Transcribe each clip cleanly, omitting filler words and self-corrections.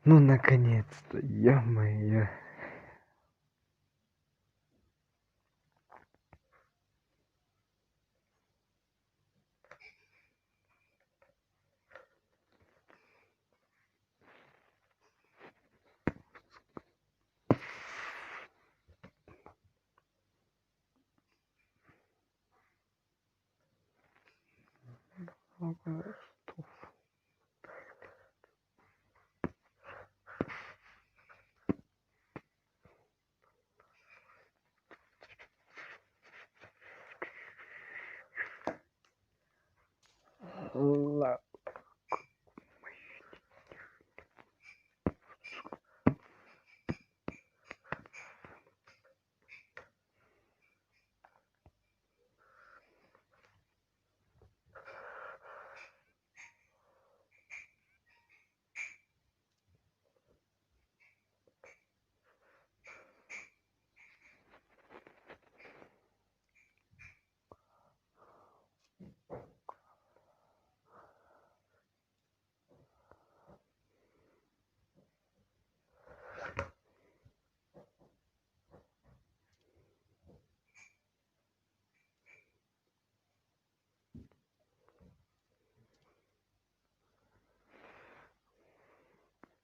Ну, наконец-то, ё-моё. Ла-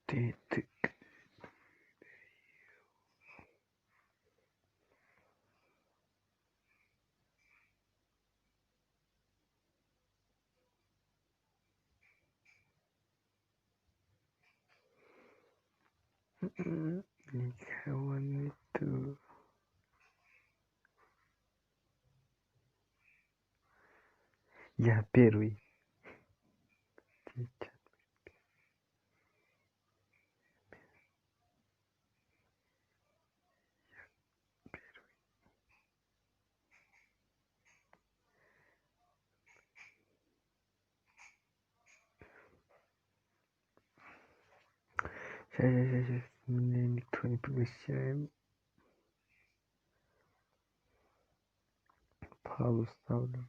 Ты. Никого нету. Я первый. Сейчас. Меня никто не приглашает. Паузу ставлю.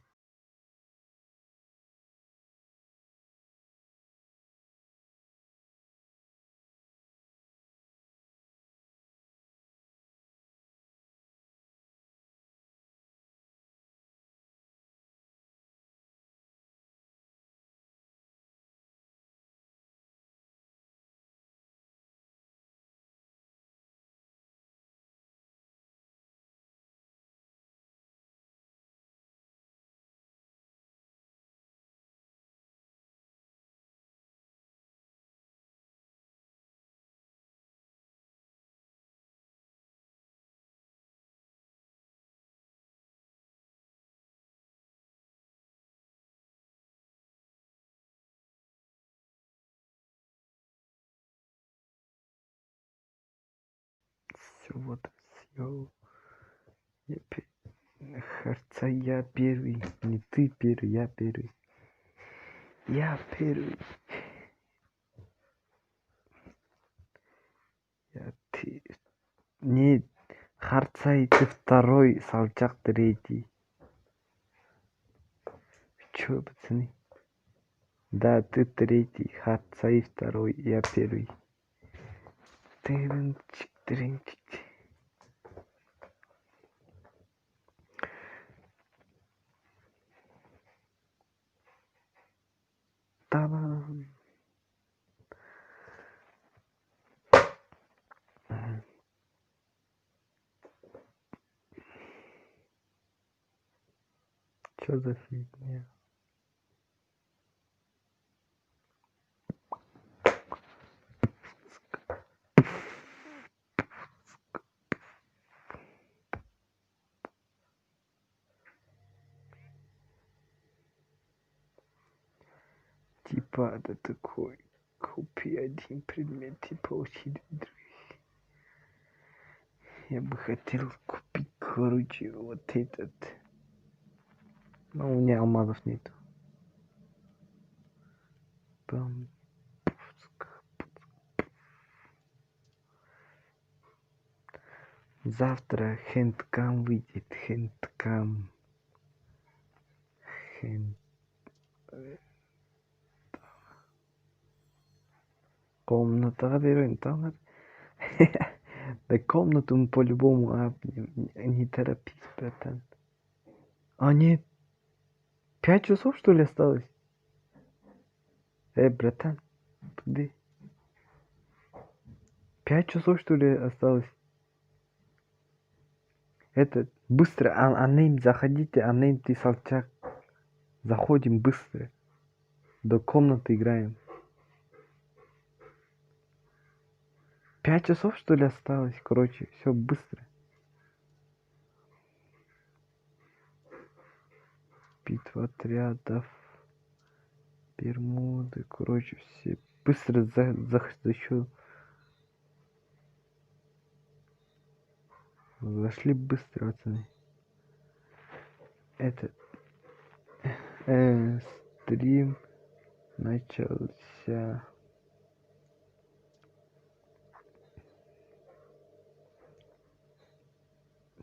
Все, вот, все. Кажется, я первый. Не ты первый, я первый. Я первый. Ты. Нет. Харцай, ты второй, Собчак третий. Чё, пацаны? Да, ты третий, Харцай второй, я первый. Тырынчик. Та-дам. Чё за фигня? Типа, это такой. Купи один предмет и получи другой. Я бы хотел купить, короче, вот этот. Но у меня алмазов нет. Бам. Завтра хендкам выйдет. Хендкам. Комната берем, там. Да комнату мы по-любому, не торопись, братан. А нет, 5 часов что ли осталось? Братан, ты 5 часов что ли осталось? Это, быстро, Аннейм, заходите, Аннейм, ты Собчак. Заходим быстро. До комнаты играем. 5 часов что ли осталось? Короче, все быстро. Битва отрядов. Бермуды, короче, все быстро еще зашли быстро, пацаны. Это стрим начался.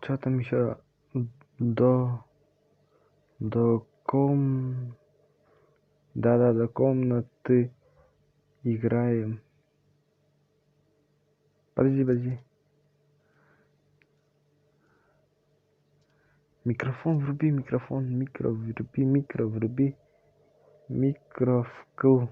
Что там еще? До до комнаты играем. Подожди. Микрофон вруби, микро вруби. Микро вкл.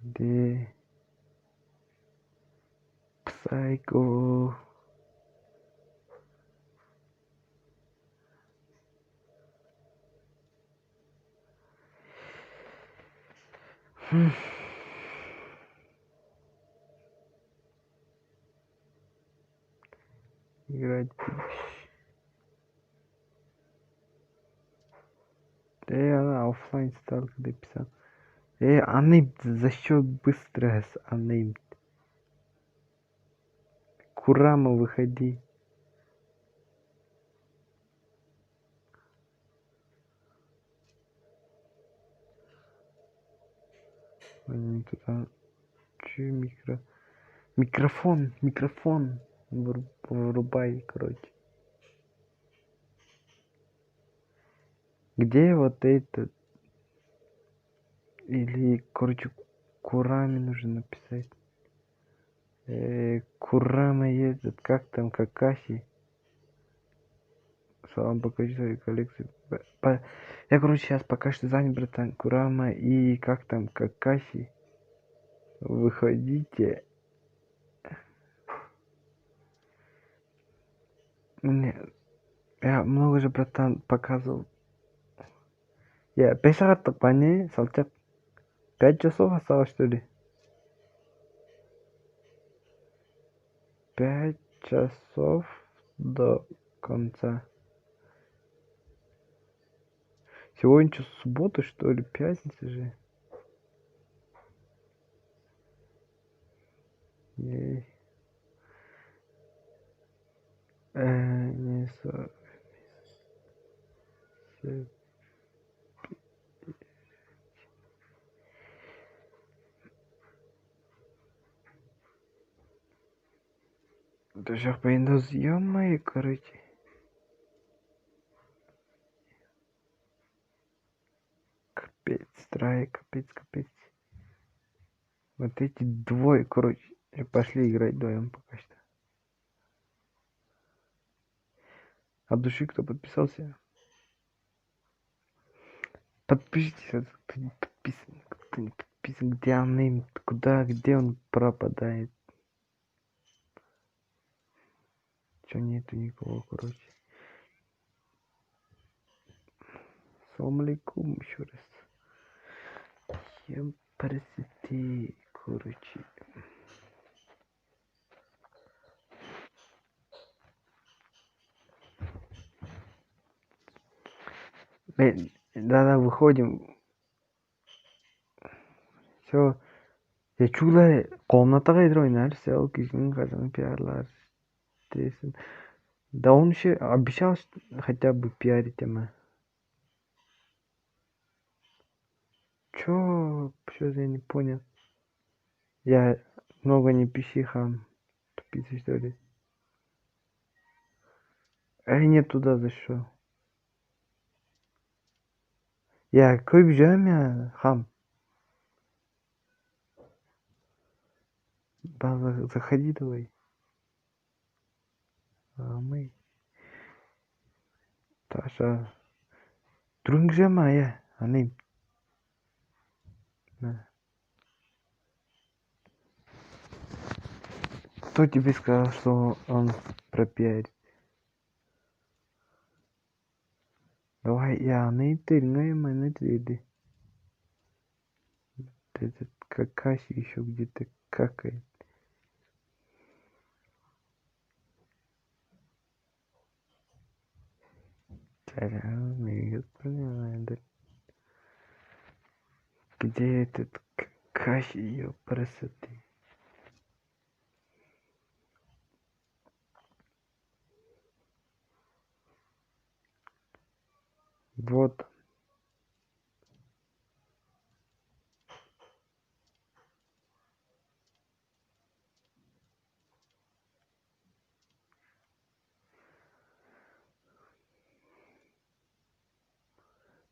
Где? Psycho. Играть будешь. Она оффлайн стал, когда писал. Аннейм, за счет быстро с Аннейм. Курама, выходи. Не туда. Че микрофон. Врубай, короче. Где вот этот? Или, короче, Кураме нужно написать. Курама едет, как там, Какаси. Салам, покажи свою коллекцию. Я, короче, сейчас пока что занят, братан. Курама и как там, Какаси. Выходите. Нет, я много же, братан, показывал. Я 5 сағаттық па не, Салчак? 5 часов осталось, что ли? 5 часов до конца. Сегодня что, суббота, что ли? Пятница же. Ей. Не совсем. Да сейчас поеду, ё-моё, короче. Капец, страйк, капец. Вот эти двое, короче, пошли играть вдвоем пока что. От души кто подписался? Подпишитесь, кто не подписан, где он, где он пропадает. Чё нету никого, короче. Салам алейкум еще раз. Всем паразиты, короче. Да, выходим. Все. Я чула, комнатаға едір ойнар, сел күйін қазан пиарлар. Дейсін. Да он еще обещал хотя бы пиарить тема. Чё? Что-то я не понял. Я много не пиши, хам. Тупица, что ли? Нет, туда зашел. Я ko'p joyim ham. Заходи давай. Мы. Таша. Тургжама я. Они. Кто тебе сказал, что он пропиарит? Давай, я нейтринга мы иди. Этот какаши еще где-то какает. Где этот какаши ее красоты? Вот.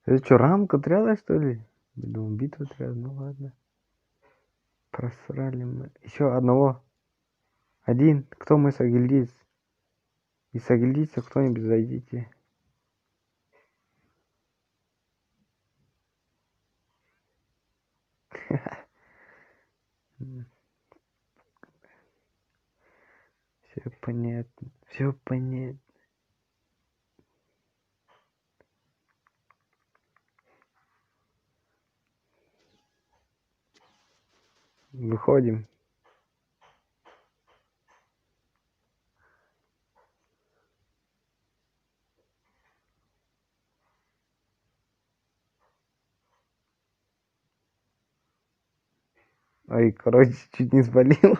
Это что, рамка отряда, что ли? Я думал, битва отряда, ну ладно. Просрали мы. Еще одного. Один. Кто мы сагильдиец? И сагильдийца кто-нибудь зайдите. Все понятно. Все понятно. Выходим. Ой, короче, чуть не спалил.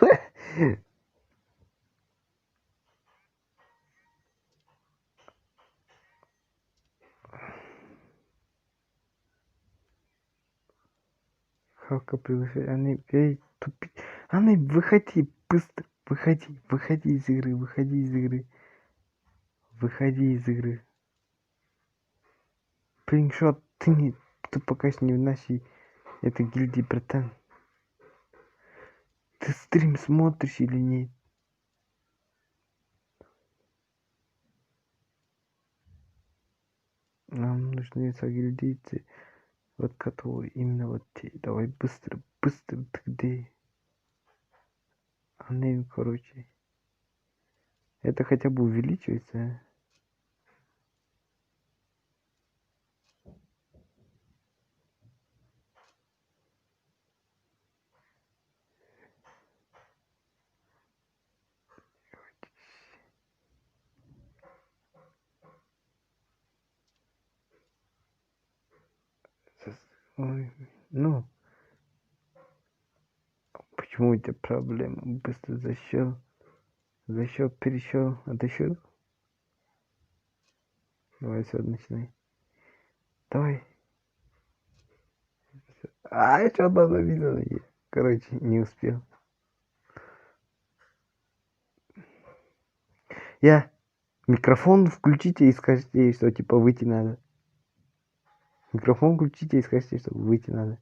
Халка приглашает. Они, эй, тупи. Они, выходи, быстро. Выходи, выходи из игры, выходи из игры. Выходи из игры. Прингшот, ты не, ты пока что не в нашей этой гильдии, братан. Ты стрим смотришь или нет? Нам нужны сагильдийцы. Вот которые именно вот те. Давай быстро, быстро, ты где? Они, короче. Это хотя бы увеличивается. Ой, ну, почему у тебя проблема? Быстро зашел, перешел, отошел. Давай все, начинай. Давай. Что-то написано. Короче, не успел. Микрофон включите и скажите ей, что типа выйти надо. Микрофон включите и скажите, что выйти надо.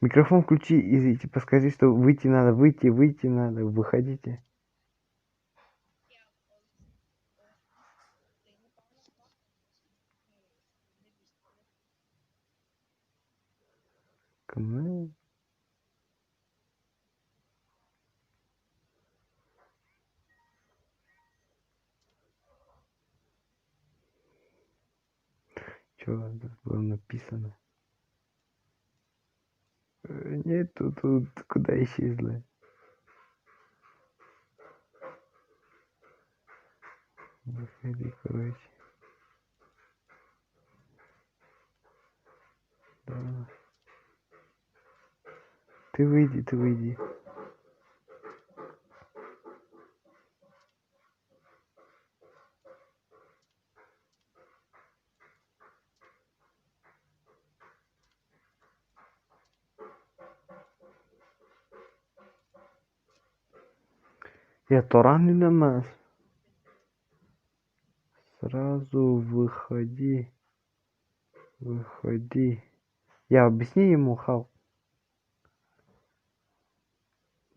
Микрофон включи и типа скажи, что выйти надо, выйти надо, выходите. Кому? Что тут было написано? Нет, тут куда исчезла? Выходи, короче. Да. Ты выйди. Я Торан намаз. Сразу выходи. Выходи. Я объясни ему, Хал.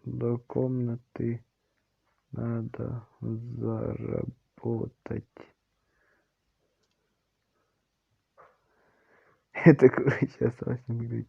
До комнаты надо заработать. Это, короче, осталось не говорить.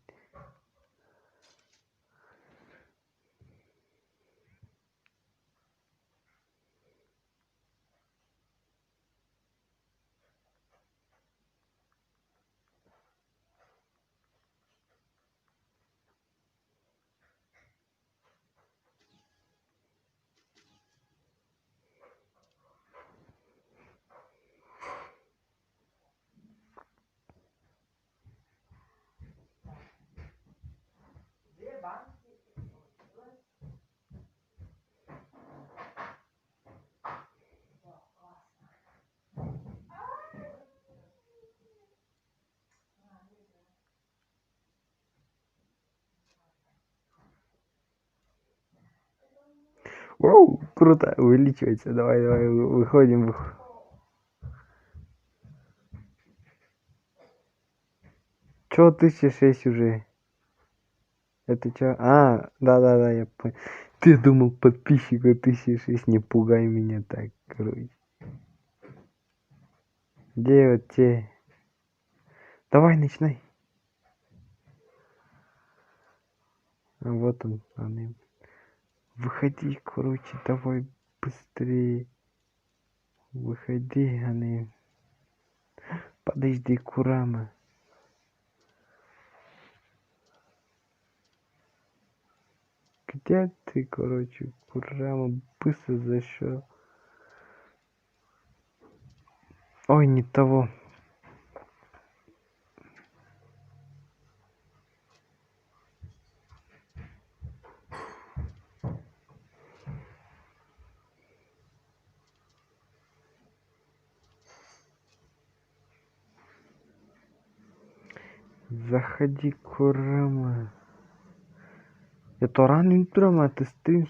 Воу, круто, увеличивается. Давай, давай, выходим. Чё 1006 уже? Это чё? А, да, я понял. Ты думал, подписчика 1006, не пугай меня так, короче. Где вот те? Давай, начинай. А вот он. Выходи, короче, давай быстрее. Выходи, они. Подожди, Курама. Где ты, короче, Курама, быстро зашел. Ой, не того. Заходи, Курама. Это рано утром, а ты стрим,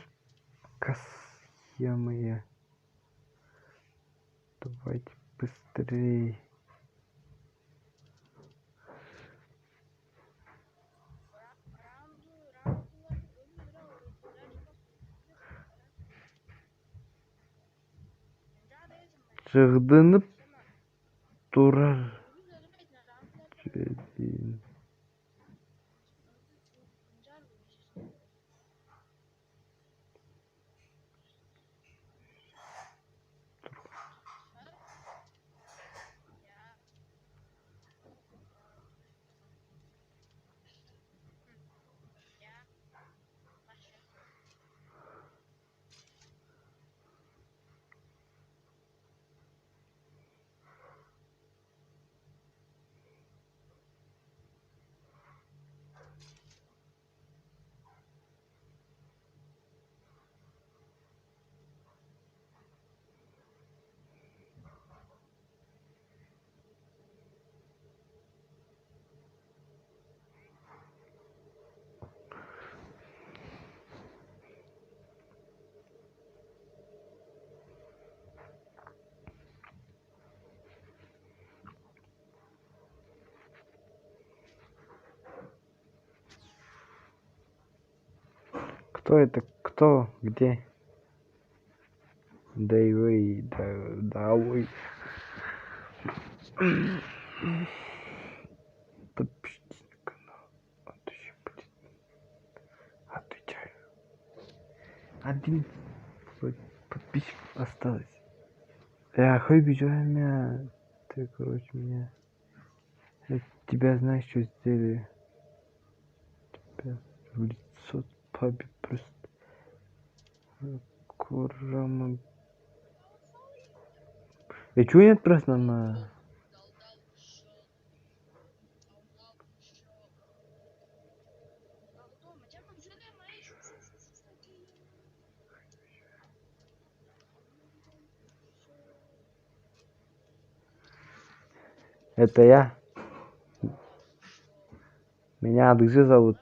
косья моя. Давайте быстрее. Жырдынып турар. Кто это? Кто? Где? Давай, давай. Подпишитесь на канал. А то еще будет. Отвечаю. Один подписчик осталось. Я хуй меня. Ты, короче, меня. Я тебя знаешь, что сделали? Тебя в лицо побить просто. Курама. И чё нет просто на... Это я. Меня Адыжи зовут.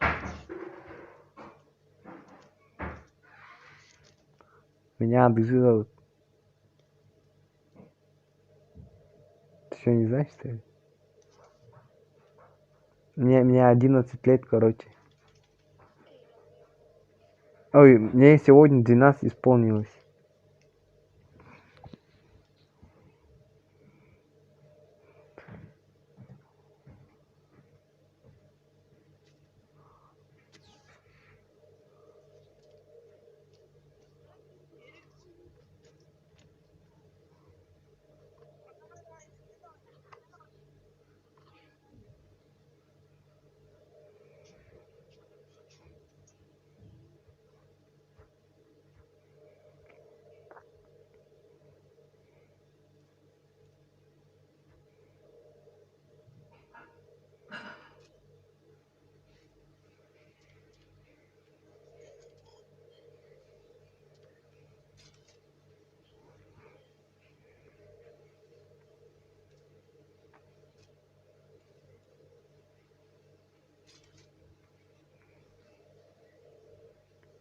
Меня Адыжи зовут. Ты что, не знаешь, что ли? Мне 11 лет, короче. Ой, мне сегодня 12 исполнилось.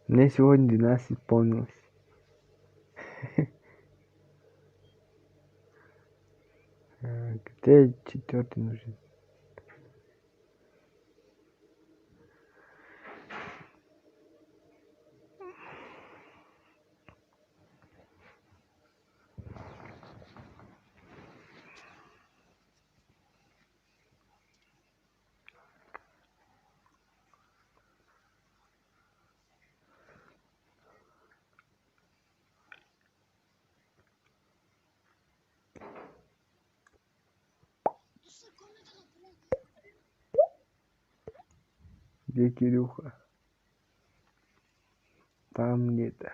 Мне сегодня 12 исполнилось. Где четвертый нужен? Где Кирюха? Там где-то.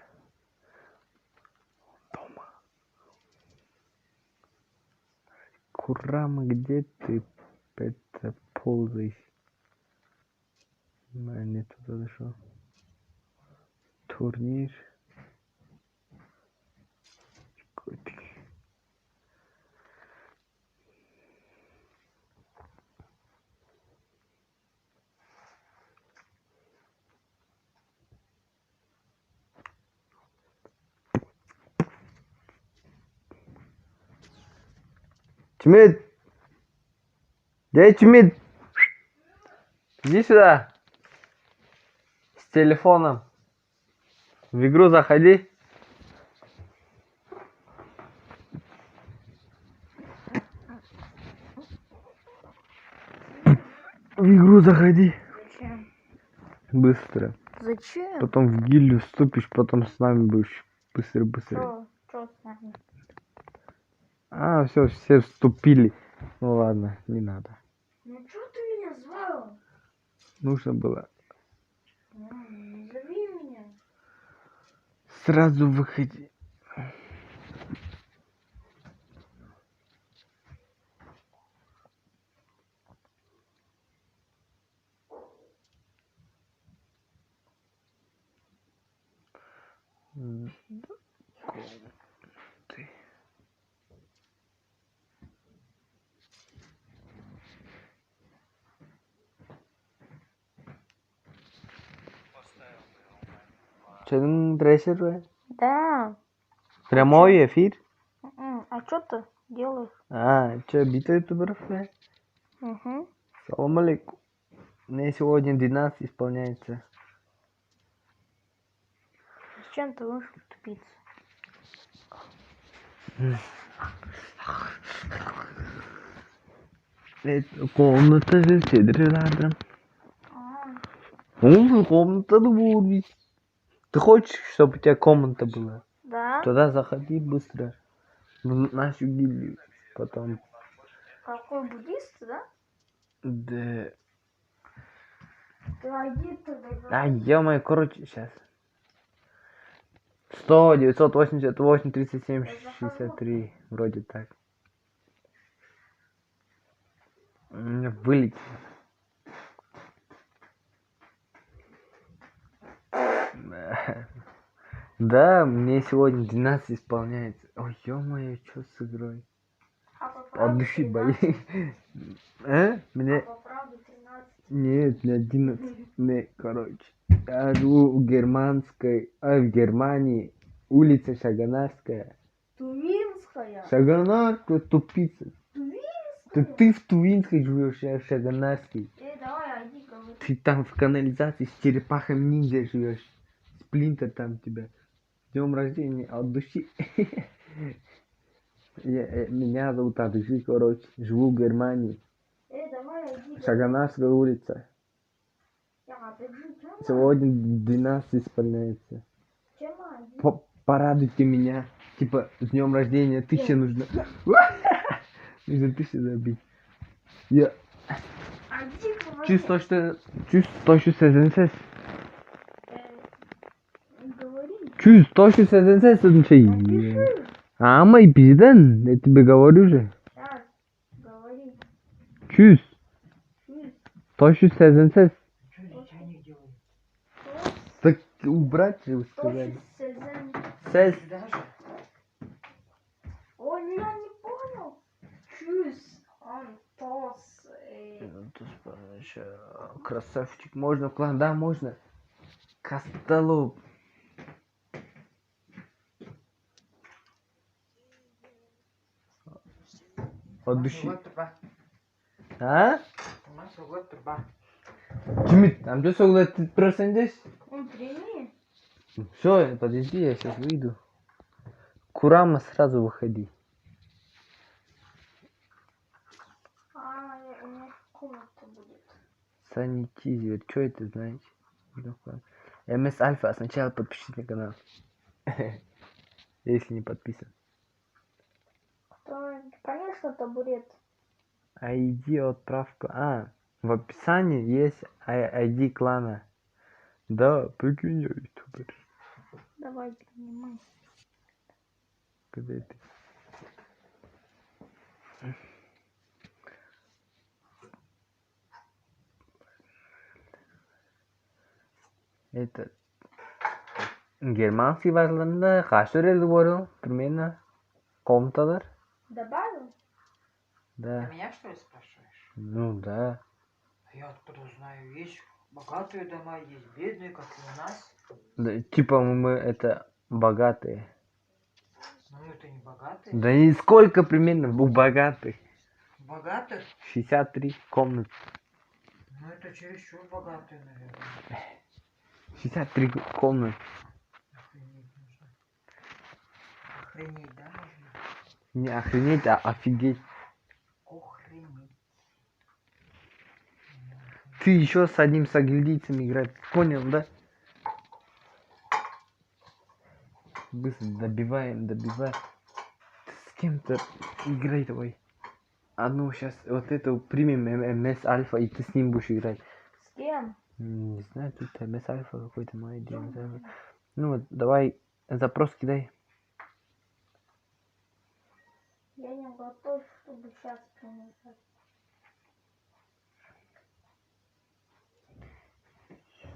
Дома. Курама, где ты это ползаешь? Не туда зашел. Турнир. Котик. Чмит! Где Чмит? Иди сюда. С телефоном. В игру заходи. В игру заходи. Зачем? Быстро. Зачем? Потом в гильдию вступишь, потом с нами будешь. Быстро. Что с нами? А, все вступили. Ну ладно, не надо. Ну что ты меня звал? Нужно было Не зови меня. сразу выходи. Ты. Что, дрессер? Да. Прямой эфир? А что ты делаешь? А, что, битва ютуберов? Угу. Салам алейкум. Мне сегодня 12 исполняется. Зачем ты вышел, тупица? Это комната же рядом. Комната будет. Ты хочешь, чтобы у тебя комната была? Да? Туда заходи быстро. В нашу гильдию. Потом. Какой буддист, да? Да. Да иди тогда. А, ё-моё, короче, сейчас. 100, 988, 37, 63. Вроде так. У меня вылетело. Да, мне сегодня 12 исполняется. Ой, ё-моё, что с игрой? От души бои. А? Мне... По правде 13. Нет, мне 11. Не, короче. Я живу в германской... в Германии. Улица Шаганарская. Туминская. Шаганарская, тупица. Ты в Тувинской живешь, я в Шаганарской. Давай, иди, говори. Ты там в канализации с черепахом ниндзя живешь. Сплинтер там тебя. С днем рождения от души. Меня зовут Аджи, короче. Живу в Германии. Давай, иди, говори. Шаганарская улица. Сегодня 12 исполняется. Порадуйте меня. Типа, с днем рождения 1000 нужно. Нужно 1000 забить. Я чувствую, что сезонсез. Говори. Чувствую, что сезонсез Напиши. А мой пиздан, я тебе говорю же. Сейчас, говори. Чувств. Чувств. Точно сезонсез. Что ничего делаю? Так убрать же сказали. Точно. Сез. Даже? Ой, я не понял. Чувств. Антос. Красавчик, можно в клан? Да, можно. Костолоп. От души. А? Чумит, там что согласен, ты просто здесь? Он трени. Все, подожди, я сейчас выйду. Курама, сразу выходи. У меня комната будет. Санитизер, что это значит? МС Альфа, сначала подпишись на канал. Если не подписан. Конечно, табурет. ID отправка. В описании есть ID клана. Да, прикинь, я ютубер. Давай, принимай. Когда это? Это германский варланда кашырел говорил примерно комнаталар. Добавил? Ты Да. меня что ли спрашиваешь? Ну да. А я откуда знаю? Есть богатые дома, есть бедные, как и у нас. Да, типа мы это богатые. Но мы-то не богатые. Да и сколько примерно у богатых? Богатых? 63 комнаты. Ну это чересчур богатые, наверное. 63 комнаты. Охренеть нужно. Охренеть, да, нужно? Не охренеть, а офигеть. Охренеть. Ты еще с одним сагильдийцем играть. Понял, да? Быстро добиваем. Ты с кем-то играй давай. А ну сейчас вот это примем МС Альфа, и ты с ним будешь играть. С кем? Не знаю, тут МС Альфа какой-то мой день. Ну вот, давай запрос кидай. Я не готов, чтобы сейчас принять.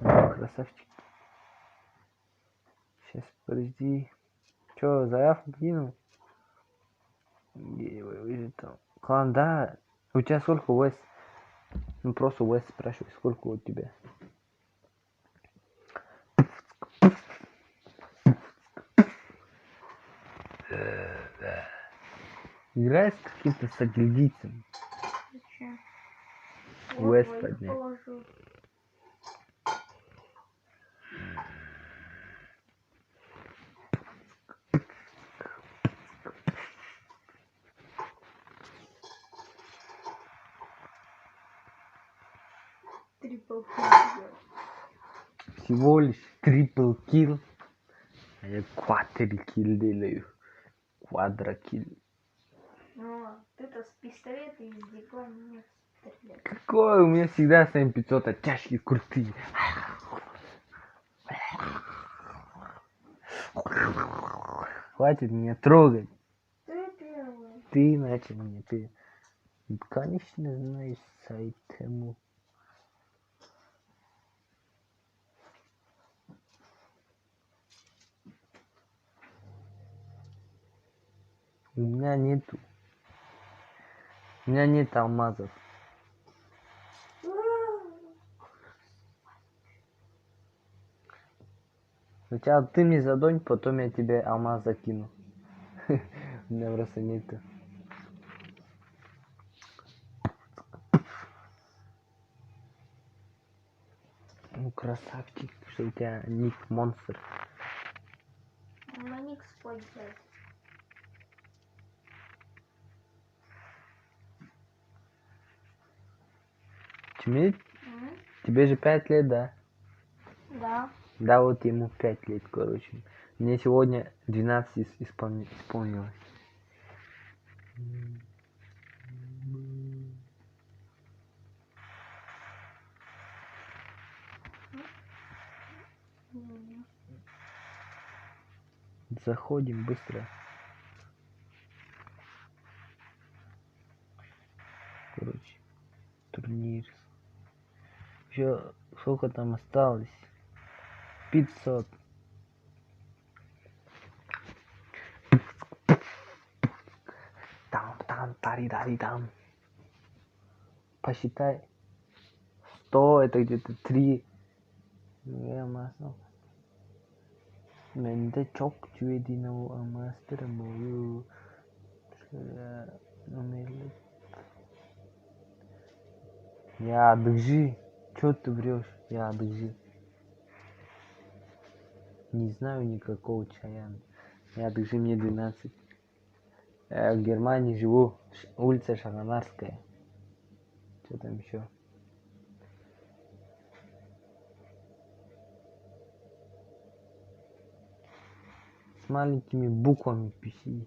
Красавчик. Сейчас, подожди. Че, заявку кинул? Клан, да. У тебя сколько Уэс? Ну просто Уэс спрашивай, сколько у тебя? Играй с каким-то сагильдийцем. Зачем? Уэс Вот, поднять. положу. Трипл килл. Всего лишь трипл килл. А я квадрокилл делаю. Квадрокилл. Ну, ты-то с пистолета и с дикла не стреляешь. Какой у меня всегда с М500 оттяжки крутые. Хватит меня трогать. Ты первый. Ты начал меня. Ты, конечно, знаешь сайт ему. У меня нету. У меня нет алмазов. Сначала ты мне задонь, потом я тебе алмаз закину. У меня просто нету. Ну, красавчик, что у тебя ник монстр. На них спой взять. Тебе же 5 лет, да? Да. Да, вот ему 5 лет, короче. Мне сегодня 12 исполнилось. Заходим быстро. Короче, турнир. Еще сколько там осталось? 500. Там, тари-тари-там. Посчитай. 100 это где-то 3. Менде çok cüvedino амастермою. Я держи. Чё ты врешь? Я держи. Не знаю никакого чаяна. Я держи, мне 12. Я в Германии живу. Улица Шагонарская. Что там еще? С маленькими буквами пиши.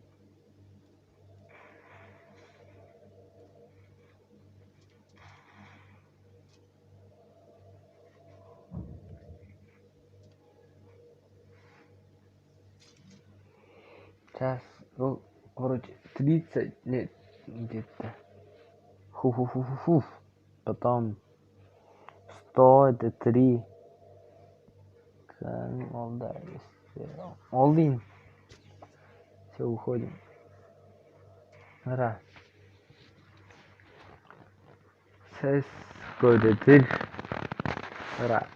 Сейчас, ну, короче, 30 лет где-то. Ху-ху-ху-ху-ху. Потом 100 это 3. Олдин. Все, уходим. Раз. Ses kodedir. Раз.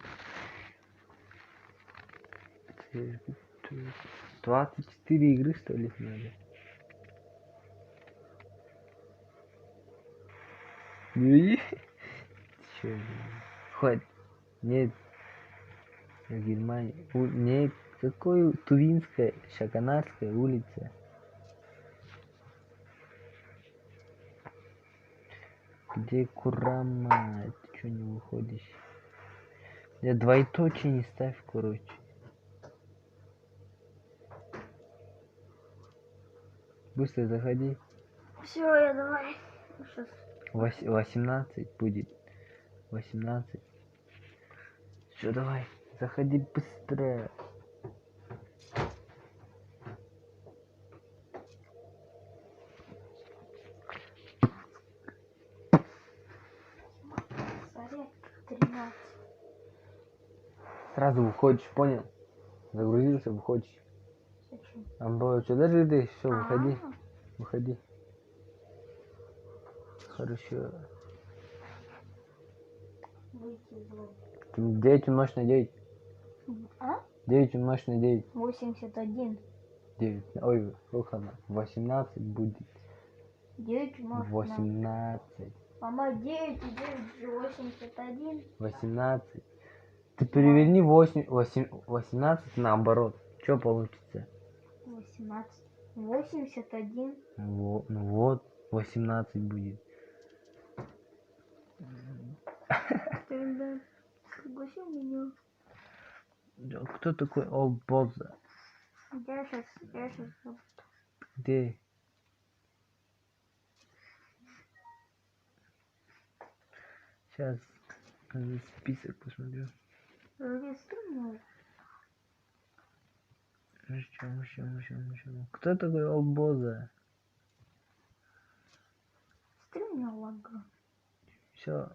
24 игры, что ли, надо? Чё? Хоть. Нет. В Германии. Нет. Какой Тувинская, Шагонарская улица? Где Курама? Ты чё не выходишь? Я двоеточие не ставь, короче. Быстро заходи. Все, я давай. Сейчас. 18 будет. 18. Все, давай. Заходи быстро. Заряд 13. Сразу выходишь, понял? Загрузился, выходишь. Зачем? Амбо, что даже ты? Все, А, выходи. Выходи. Хорошо. Выйти из лоба. 9 умножь на 9. А? 9 умножь на 9. 81. 9. Ой, сколько она? 18 будет. 9 умножить на... 18. Мама, 9 и 9 же 81. 18. Ты переверни 18 наоборот. Что получится? 18. 81. Ну вот, 18 будет. Ты, да, пригласил меня. Кто такой Олбоза? Я сейчас... Где? Сейчас список посмотрю. Регистрирую. Кто такой Олбоза? Стрим лага. Все.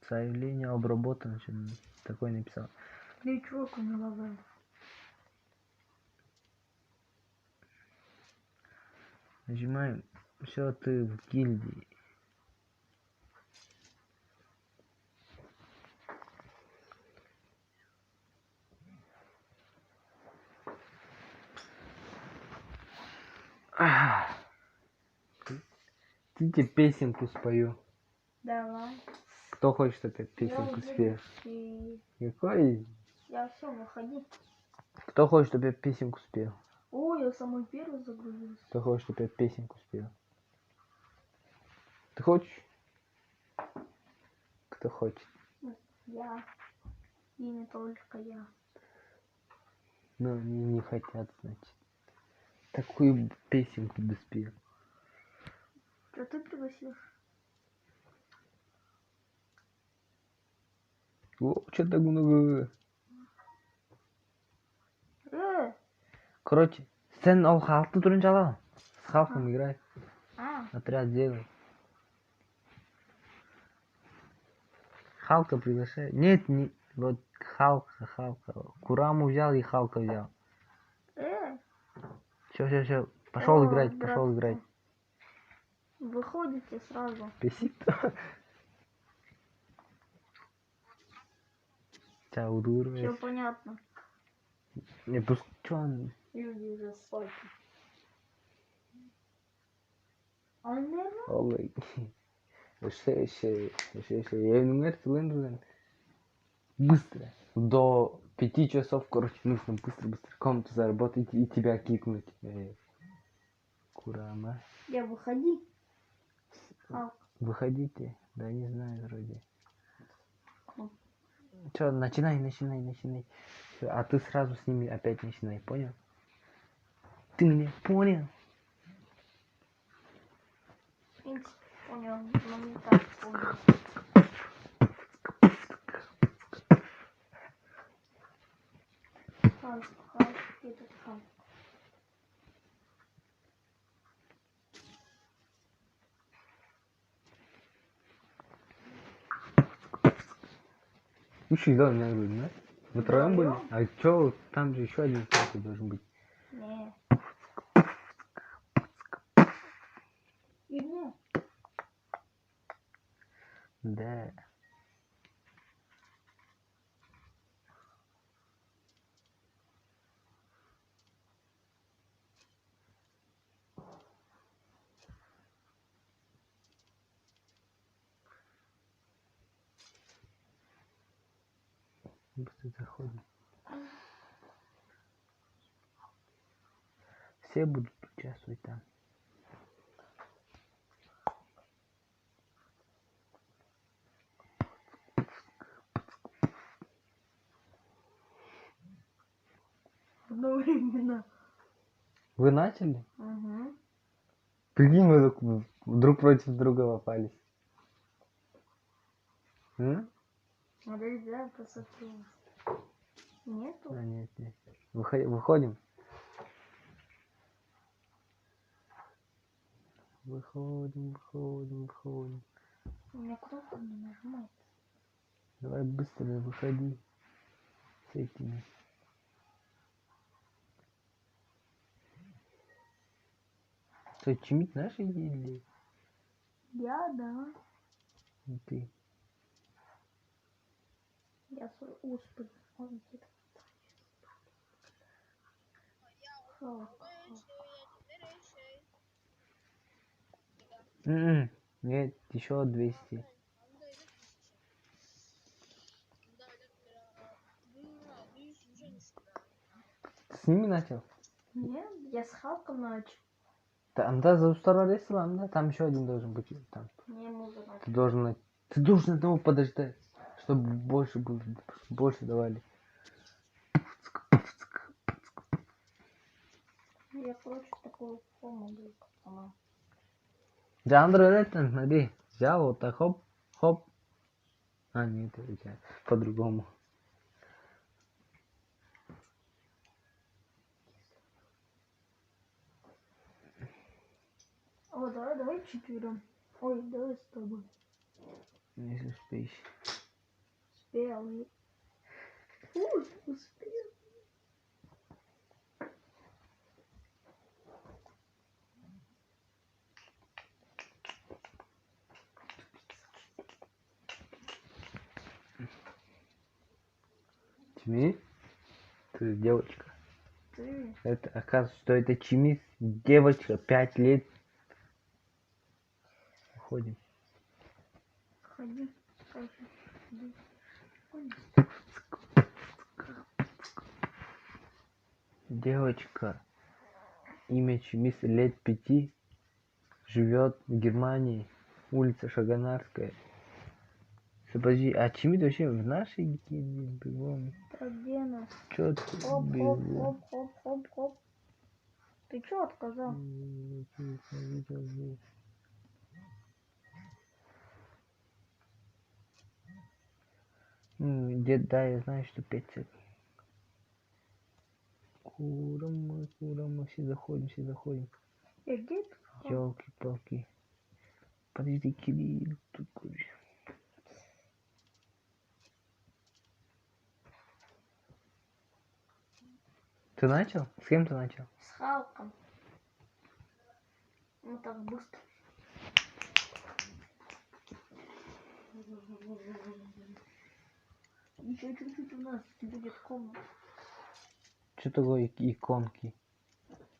Заявление обработано. Такой написал. Ничего не лагает. Нажимаем. Все, ты в гильдии. Хотите песенку спою? Давай. Кто хочет эту Я песенку уже спел? и- Какой? Я все, выходи. Кто хочет, чтобы я песенку спел? Ой, я самый первый загрузился. Кто хочет, чтобы я песенку спел? Ты хочешь? Кто хочет? Я. И не только я. Но они не хотят, значит. Такую песенку бы спел. Что ты пригласишь? О, что так много? Э, Короче, сцен ол халықты түрін жала. С халком играй. а, Отряд делай. Халка приглашай. Нет, не... Вот Халка. Кураму взял и Халка взял. э. Все. Пошел О, играть. здравствуйте. Выходите сразу. Песик-то. Чао, Все дура. понятно. Не, пусть... Чё он? Люди уже спать. А он, наверное, Олай. Я не умею, быстро. До 5 часов, короче, нужно быстро комнату заработать и тебя кикнуть. Курама. я выходи. А, Выходите. Да не знаю, вроде. ну, Чё, начинай. Всё, а ты сразу с ними опять начинай, понял? Ты меня понял? в принципе, понял, но не так понял. Халк, этот Халк. Слушай, да, меня говорит, да? Вы троем были? Вдвоём? А чё, там же еще один кто-то должен быть. Не. И мне. Да. Быстро заходим. Все будут участвовать там. Одновременно. Вы начали? Угу. Прикинь, мы так друг против друга попались. М? Смотри, да, посмотрю. Нету? А, нет. Выходим. Выходим. У меня кнопка не нажимает. Давай быстро выходи с этими. Что, чимить наши или Я, да. ты? Я свой успех. Он где-то. Халк. Нет, еще 200. Ты с ними начал? Нет, я с Халком начал. Анда за второй ресторан, да? Там еще один должен быть. Там. Мне музыка. Ты должен одного подождать, чтобы больше было, больше давали. Я, короче, такую форму был, пацана. Джандро это, смотри, взял вот так, хоп. А, нет, это по-другому. О, давай четвером. Ой, давай с тобой. Если успеешь. Успел. Успел. Чими? Ты девочка. Ты. Это оказывается, что это Чимис, девочка, 5 лет. Уходим. Ходи. Скажи. Девочка, имя Чимис, лет 5, живет в Германии, улица Шаганарская. Подожди, а Чимит вообще в нашей гильдии бегом? Так, где нас? Чё ты Хоп, хоп, бегом? хоп, хоп, хоп, хоп. Ты чё отказал? Дед, да, я знаю, что 5 цек. Кура мы, все заходим, все заходим. Где ты? Ёлки-палки. Подожди, Кирилл, тут куришь. Ты начал? С кем ты начал? С Халком. Ну так быстро. Еще чуть-чуть у нас будет комната. Что такое иконки?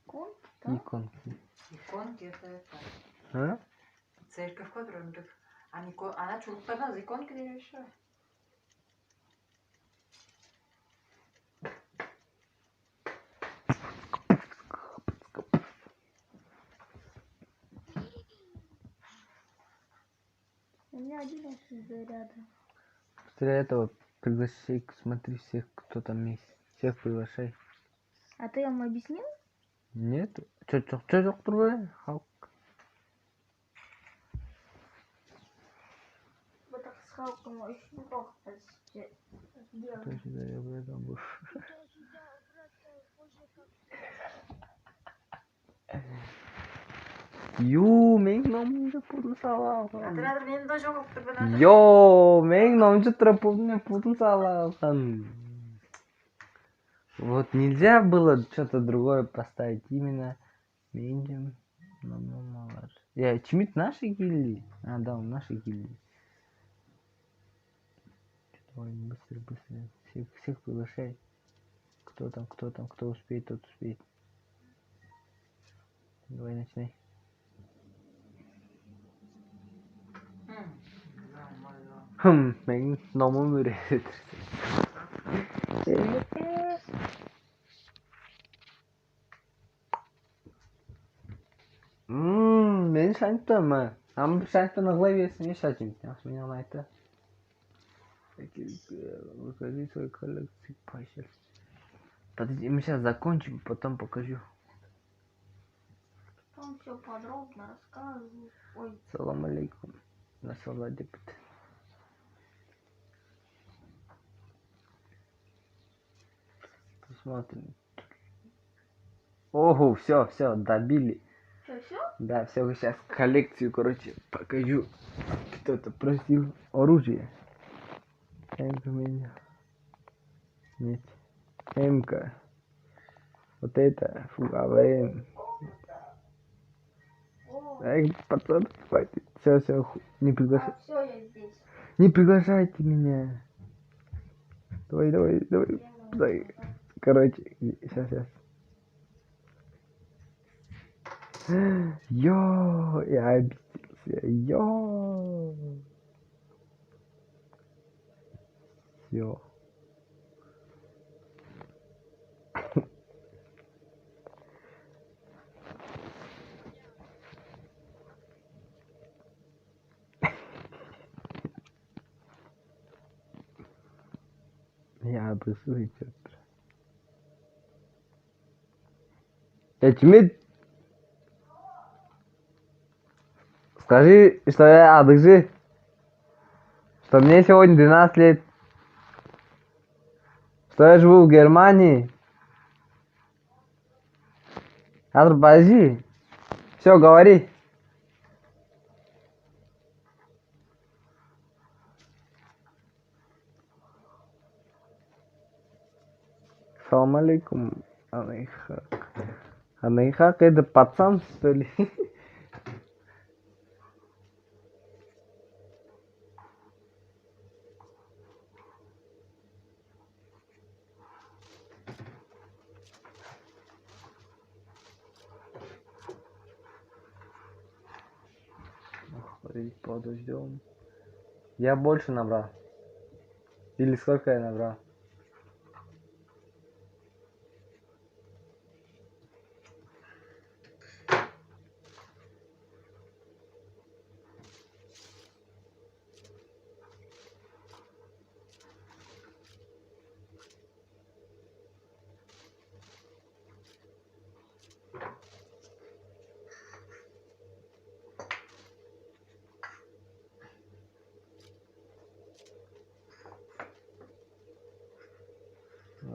Комната, да? Иконки. Иконки это. А? Церковь, которую мы так... Она чулуктарда за иконки не решает. У меня 11 заряда. После этого приглашай, смотри всех, кто там есть. Всех приглашай. А ты им объяснил? Нет? Чё жоқ тұрбай? Халық. Вот так с Халком очень плохо сделано. Точно, я об этом был. Менің номымды пудын сала алған. Отряд мен тоже жоқ тұрбай. Менің номымды тұрып пудын сала алған. Вот нельзя было что-то другое поставить. Именно меньше номер. Я Чимит нашей гильдии? А, да, он нашей гильдии. Давай, быстро. Всех приглашай. Кто там, кто успеет, тот успеет. Давай, начинай. Менің номым үйретеді. Мен шанттым. Бір шанттан ығылай берсін, шашым. Яқшы мен ұнайды. Покажи свой коллекцию пачек. Подожди, мы сейчас закончим, потом покажу. Он все подробно рассказывает. Ой, Салам алейкум. Насалла депет. Посмотрим. Ого, все, добили. все? Да, все, сейчас коллекцию, короче, покажу. Кто-то просил оружие. МК у меня. Нет. МК. Вот это, АВМ. Эй, пацан, хватит. Все, не приглашай. А, все, я здесь. Не приглашайте меня. Давай. Короче, сейчас. Я обиделся. Все. Я обрисую что-то. Чимит, скажи, что я адыгжи, что мне сегодня 12 лет, что я живу в Германии. Подожди. Все, говори. Салам алейкум, Анайхак. Анайхак это пацан, что ли? Подождем. Я больше набрал. Или сколько я набрал?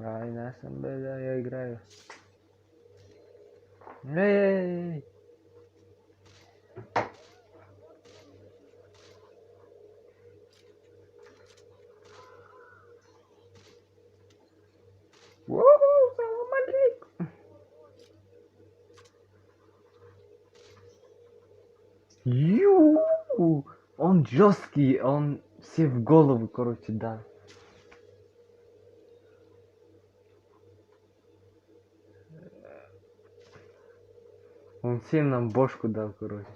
Ай, на самом деле я играю. Эй! Воу, салам алейкум. Ю! Он жесткий, он все в голову, короче, да. Он всем нам бошку дал, короче.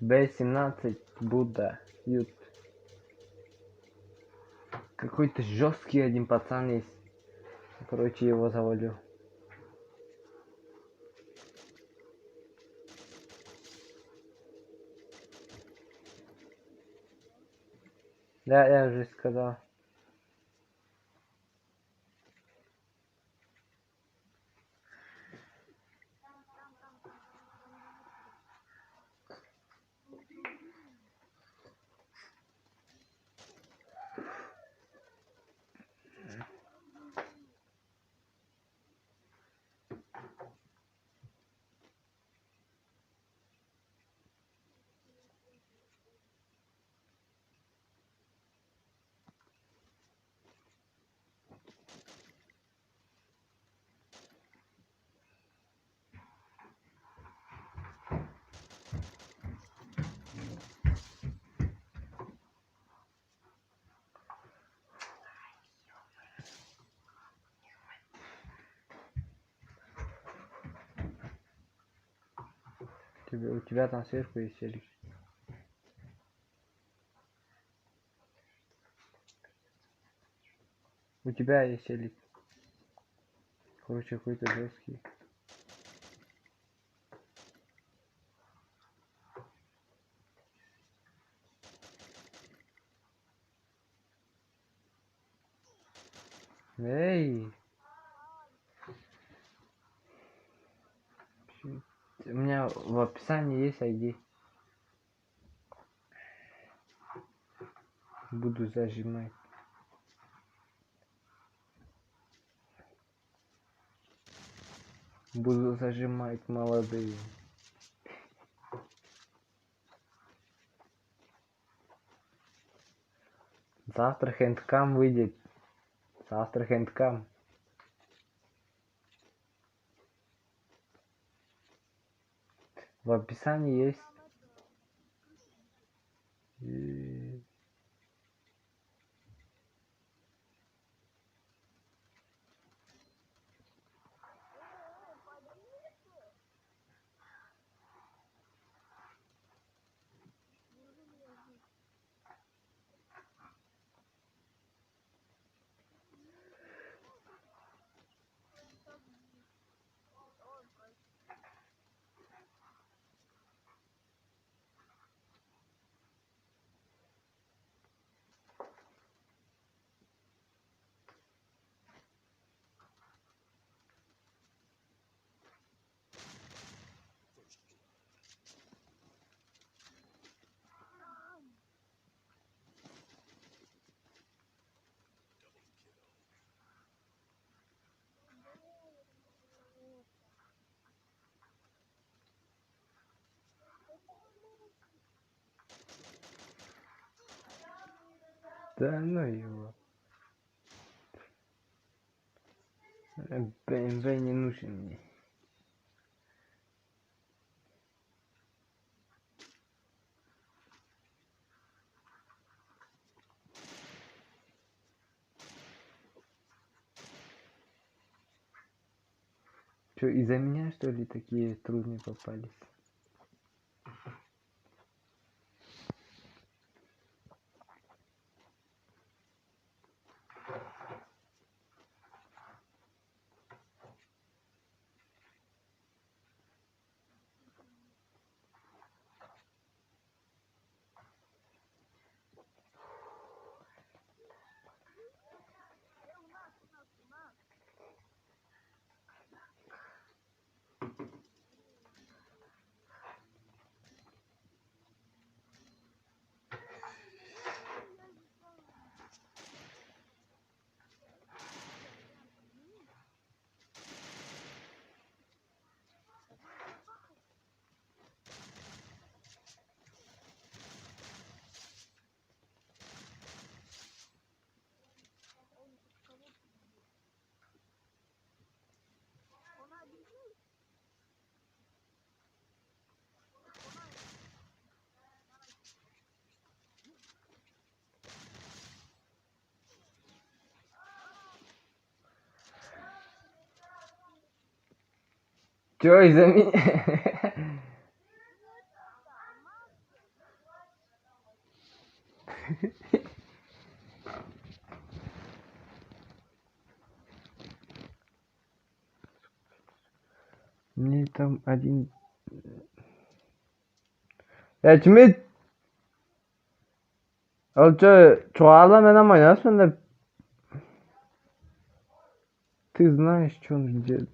Б-17 Будда. Ют. Какой-то жесткий один пацан есть. Короче, его завалю. Да, я уже сказал. У тебя там сверху есть телек. У тебя есть телек. Короче, какой-то жесткий. Эй! У меня в описании есть ID. Буду зажимать. Буду зажимать, молодые. Завтра хэндкам выйдет. Завтра хэндкам. В описании есть. Да ну его. БМВ не нужен мне. Что, из-за меня, что ли, такие трудные попались? Чё из-за меня? Мне там один... Çimit. Olça çuvala менен ойнайсың деп. Ты знаешь, что нужно делать.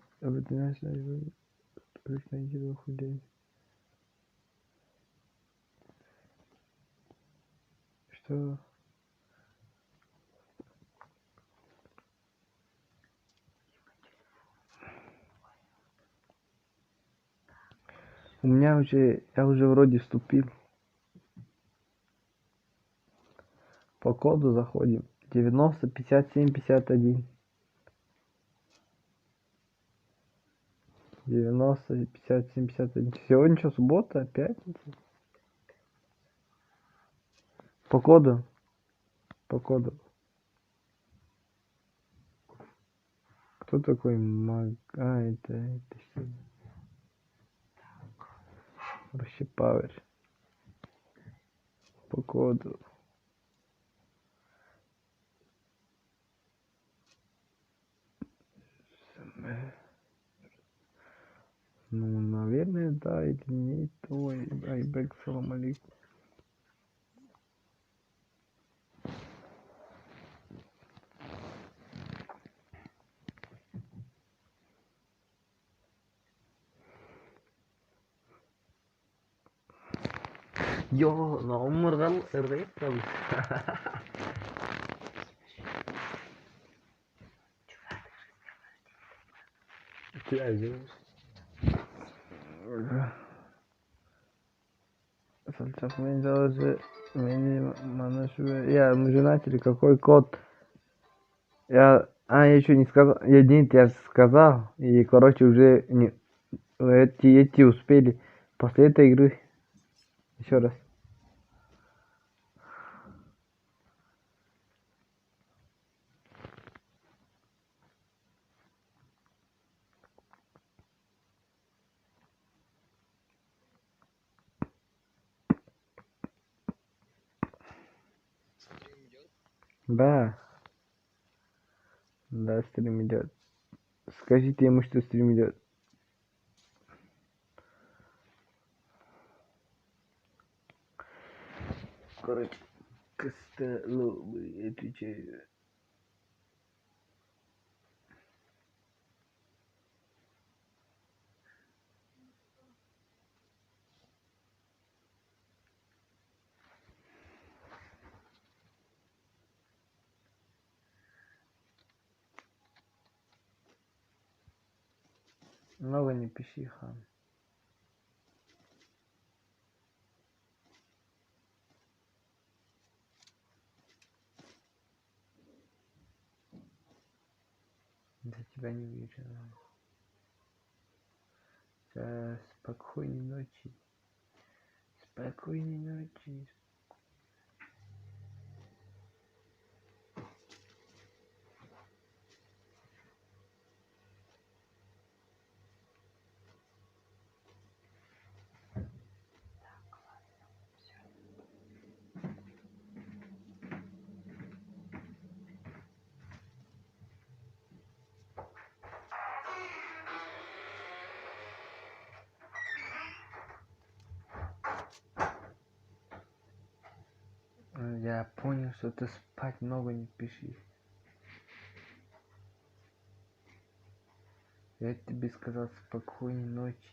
Что? У меня уже... Я уже вроде вступил. По коду заходим. 90, 57, 51. 90, 57, 51. Сегодня что, суббота? Пятница? По коду? По коду. Кто такой Маг... А, это что? Вообще Пауэр. По коду. Ну, наверное, да, или нет. Ой, Айбек, салам алейкум. Yo, nomor kamu repot. Сальцов я, мы же начали, какой код? Я еще не сказал, нет, я сказал, и, короче, уже не, эти успели после этой игры. Еще раз. Да. Да, стрим идет. Скажите ему, что стрим идет. Короче, Костоломы, отвечаю. Много не пиши, хан. Я тебя не вижу. Спокойной ночи. Спокойной ночи. Я понял, что ты спать много не пиши. Я тебе сказал спокойной ночи.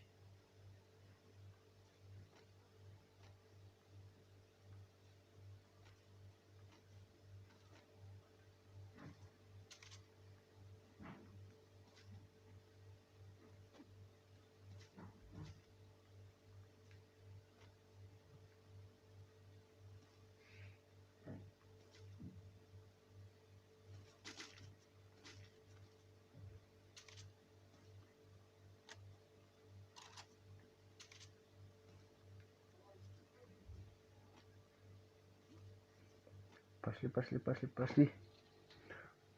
Пошли, пошли, пошли, пошли.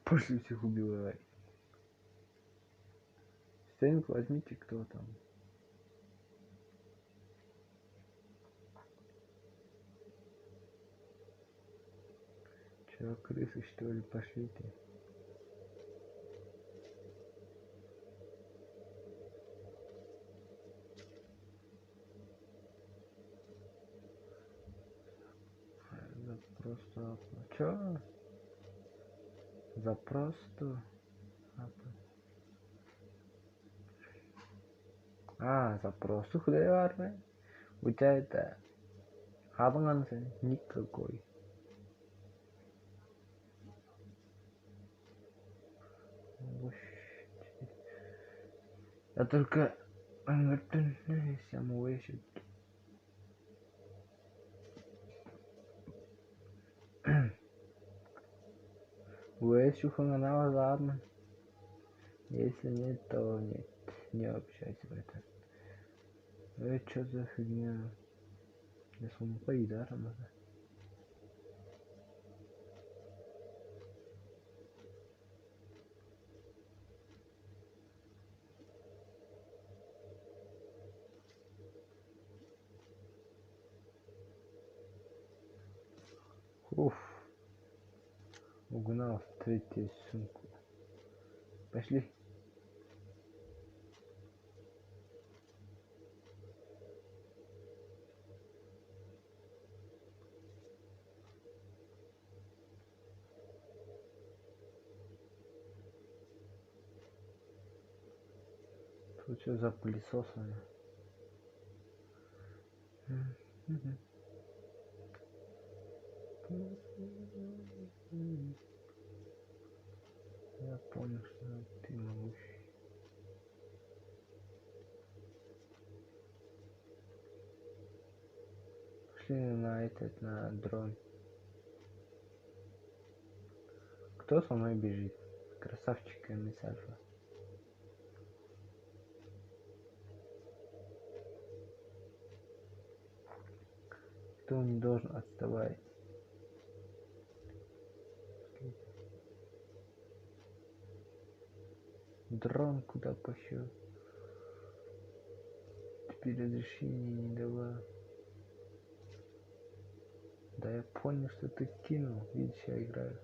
Пошли всех убивать. Стенку возьмите, кто там. Чё, крысы что ли, пошлите? Просто... Чё? Запросто? Запросто куда армия? У тебя это... Аванса никакой. Я только... Самого еще... Вы шуханала, ладно. Если нет, то нет. Не общайся в это. Что за фигня? Я с вами поедаром надо. Уф. Угнал третью сумку. Пошли. Тут что за пылесосами? Я понял, что ты могущий. Пошли на этот, на дрон. Кто со мной бежит? Красавчик МС Альфа. Кто не должен отставать? Дрон куда пошел? Теперь разрешения не давал. Да я понял, что ты кинул. Видишь, я играю.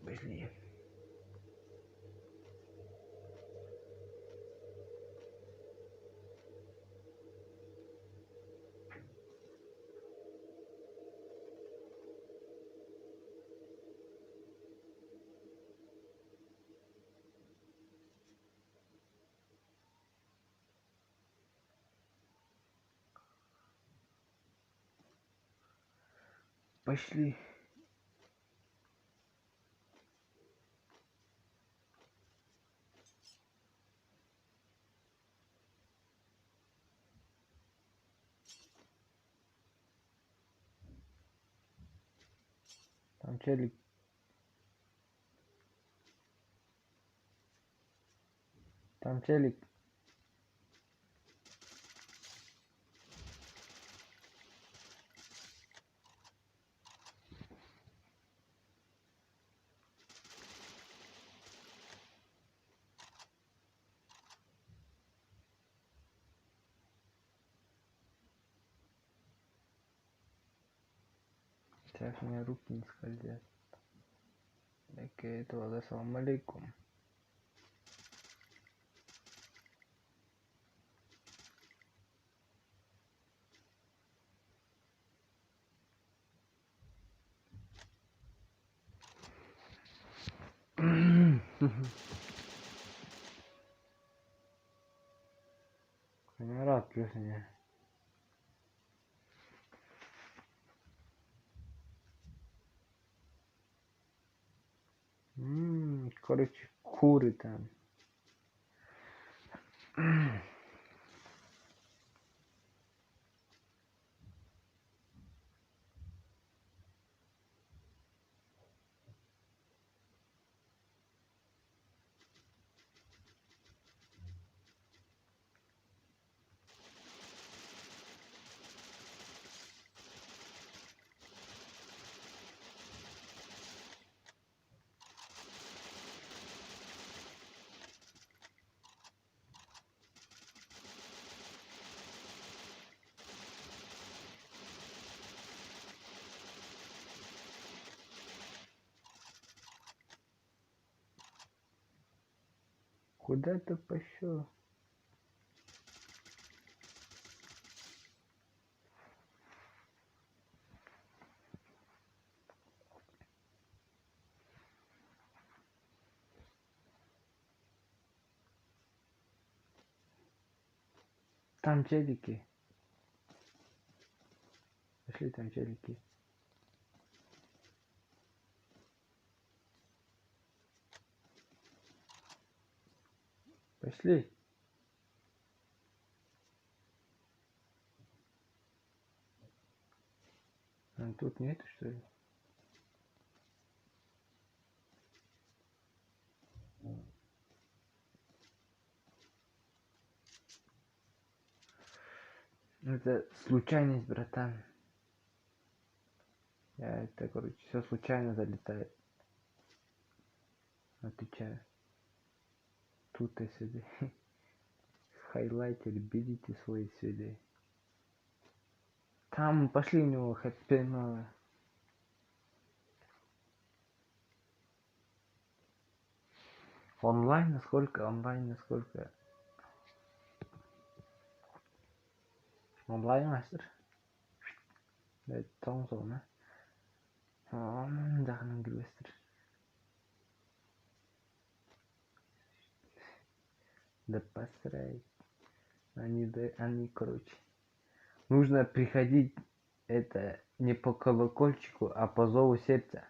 Пошли. Пошли. Там челик. Там челик. Сейчас у меня руки не скользят. Так это, ассаламу алейкум. Я рад, плюс меня. Короче, куры там. Куда ты пошел? Там челики. Пошли, там челики. Пошли. А тут нет, что ли? Это случайность, братан. Я это, короче, все случайно залетает. Отвечаю. Тут и сюда. Хайлайтер берите свои сюда. Там пошли у него хэппи. Онлайн насколько? Онлайн насколько? Онлайн мастер. Evet tam sonra. Aman dahil girmesidir. Да посрай. Они, короче. Нужно приходить это не по колокольчику, а по зову сердца.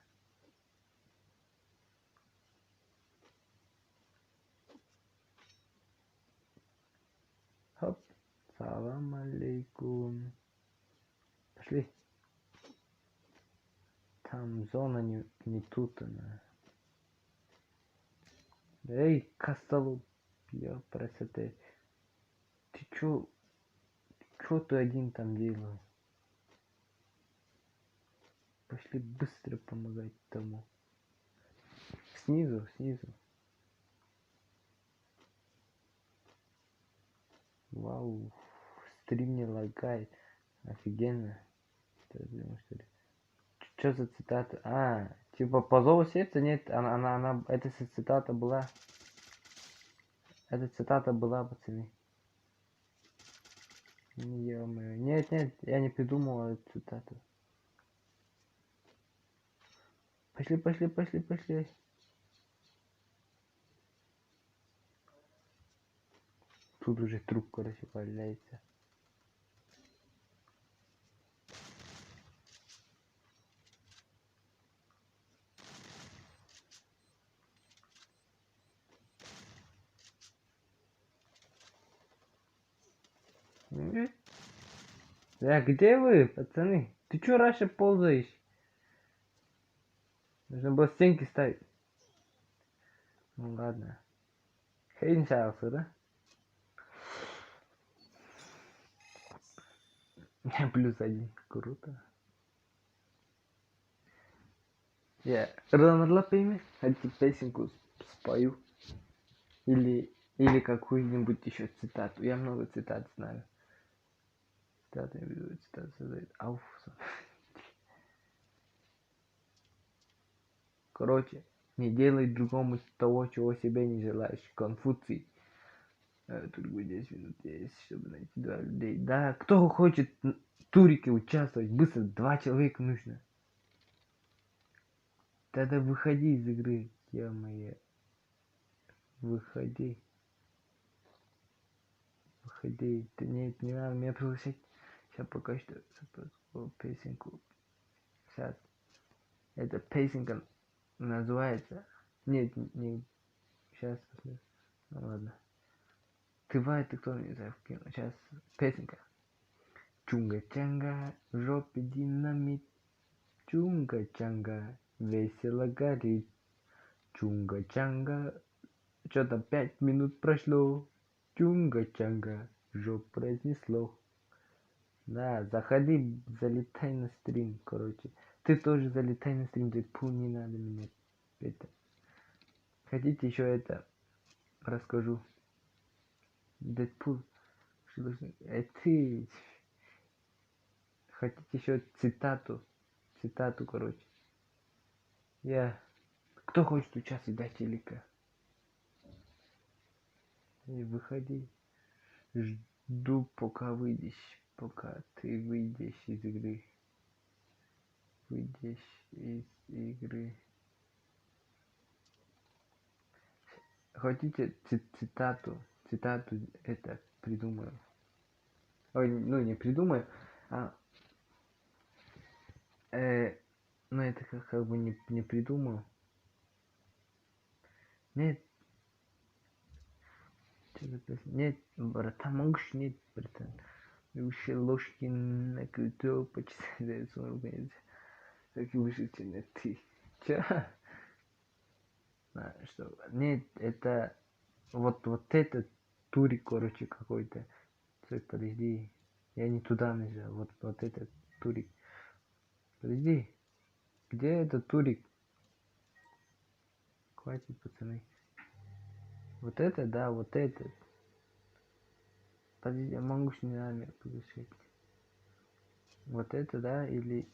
Хоп. Салам алейкум. Пошли. Там зона не тут она. Эй, Костолоп. Я красоты. Ты чё ты один там делал? Пошли быстро помогать тому. Снизу. Вау. Стрим не лагает. Офигенно. Что ли? Что за цитата? А, типа по зову сердца? Нет, эта цитата была. Эта цитата была, пацаны. Ё-моё. Нет, я не придумал эту цитату. Пошли. Тут уже труп, короче, валяется. Да где вы, пацаны? Ты чё раньше ползаешь? Нужно было стенки ставить. Ну ладно. Хрень шанса, да? +1. Круто. Я ранрлапами эту песенку спою. Или какую-нибудь еще цитату. Я много цитат знаю. Цитаты создают. Ауф. Короче, не делай другому того, чего себе не желаешь. Конфуций. Тут будет 10 минут есть, чтобы найти 2 людей. Да, кто хочет в турике участвовать? Быстро, 2 человека нужно. Тогда выходи из игры, ё-моё. Выходи. Да нет, не надо меня приглашать. Сейчас пока что песенку. Сейчас. Эта песенка называется. Нет, не. Сейчас. Ну ладно. Ты кто не знаю, сейчас песенка. Чунга-чанга, в жопе динамит. Чунга-чанга, весело горит. Чунга-чанга, что-то 5 минут прошло. Чунга-чанга, жопу разнесло. Да, заходи, залетай на стрим, короче. Ты тоже залетай на стрим, Дэдпул, не надо меня это. Хотите еще это расскажу? Дэдпул, что должен... ты... Хотите еще цитату? Цитату, короче. Кто хочет участвовать до телека? И выходи. Жду, пока выйдешь. Пока ты выйдешь из игры. Выйдешь из игры. Хотите цитату? Цитату это придумаю. Ой, ну не придумаю, а ну это как бы не придумал. Нет, что записано? Нет, братан, можешь нет, братан. Выше ложки на крутого почитать 40 минут. Так и выжите на ты. Чё? А, что? Нет, это вот это турик, короче, какой-то. Стой, подожди. Я не туда нажал. Вот этот турик. Подожди. Где этот турик? Хватит, пацаны. Вот это, да, вот этот. Подожди, я могу с нами подышать. Вот это, да, или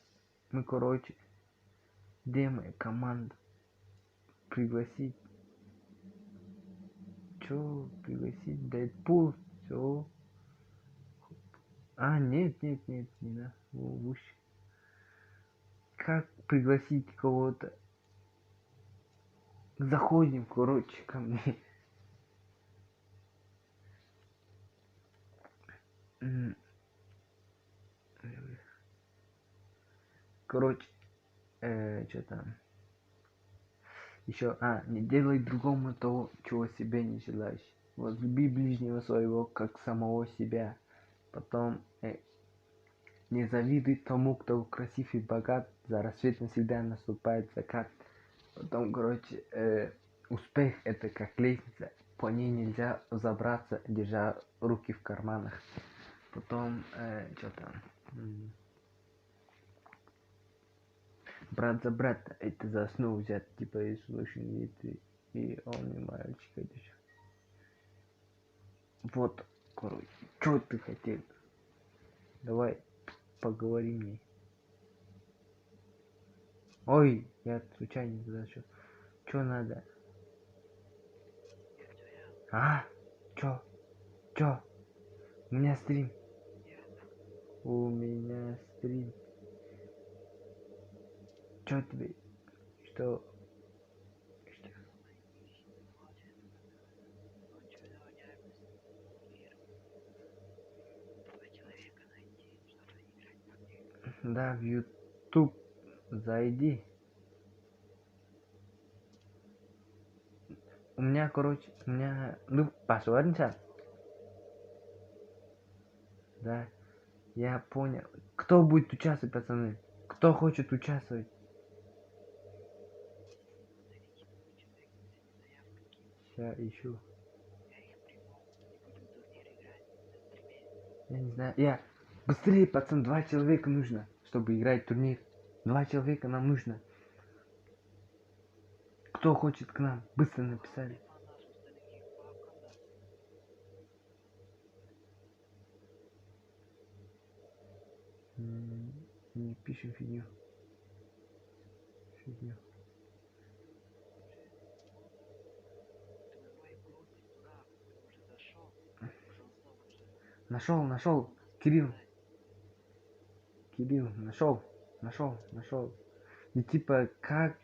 мы, короче, где моя команда? Пригласить. Чё? Пригласить Дэдпул? Всё. А, нет, не надо. Выше. Как пригласить кого-то? Заходим, короче, ко мне. Короче, что там? Еще, не делай другому того, чего себе не желаешь. Возлюби ближнего своего, как самого себя. Потом, не завидуй тому, кто красив и богат. За рассветом всегда наступает закат. Потом, короче, успех это как лестница. По ней нельзя забраться, держа руки в карманах. Потом, что там? Брат за брата, это за основу взят, типа из слушания, и он не мальчик, это еще. Вот, короче, что ты хотел? Давай, поговори мне. Ой, я случайно зашел. Что надо? А? Чё? Чё? У меня стрим. У меня стрим. Чё тебе? Что? Да, в YouTube зайди. У меня, короче, ну, посмотрим сейчас. Да, я понял. Кто будет участвовать, пацаны? Кто хочет участвовать? Сейчас ищу. Я не знаю. Быстрее, пацан, 2 человека нужно, чтобы играть в турнир. 2 человека нам нужно. Кто хочет к нам? Быстро написали. Не пишем фигню. Нашел. Кирилл, нашел. И типа, как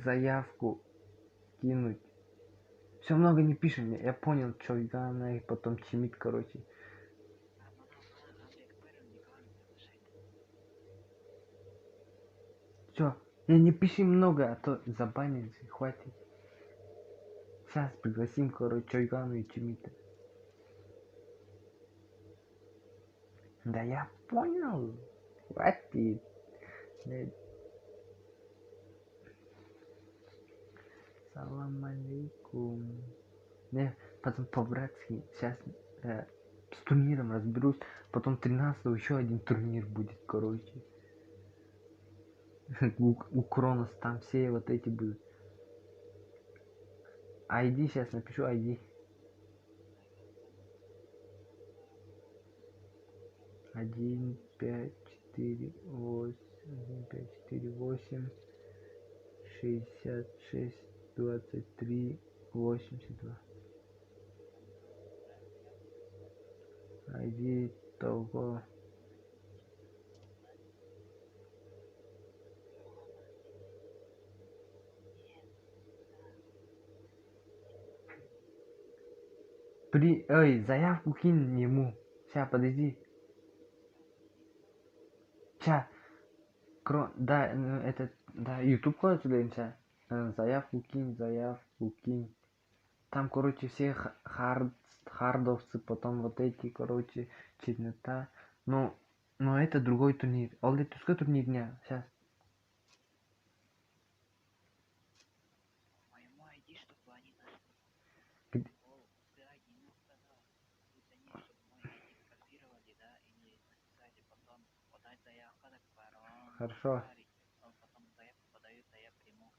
заявку кинуть? Все много не пишем. Я понял, что она и потом чимит, короче. Все, не пиши много, а то забанят, хватит. Сейчас пригласим, короче, Чойгану и Чимита. Да я понял. Хватит. Салам алейкум. Не, потом по-братски. Сейчас с турниром разберусь. Потом 13-го еще один турнир будет, короче. У Кронос там все вот эти будут. ID сейчас напишу ID. 1, 5, 4, 8, 1, 5, 4, 8, 66, 23, 82. ID того. Ой, заявку кинь ему. Ща, подожди. Ща. Да, это, да, YouTube ходит ща. Заявку кинь. Там, короче, все хардовцы, потом вот эти, короче, читнета. Но это другой турнир. Олди, тускай турнир дня. Сейчас. Моему ID, чтобы они нас... Где? О, ты ID не сказал. Пусть они, чтобы мой ID скопировали, да, или написали потом подать заявку, так пароль, Хорошо. он потом заявку подают, а я приму.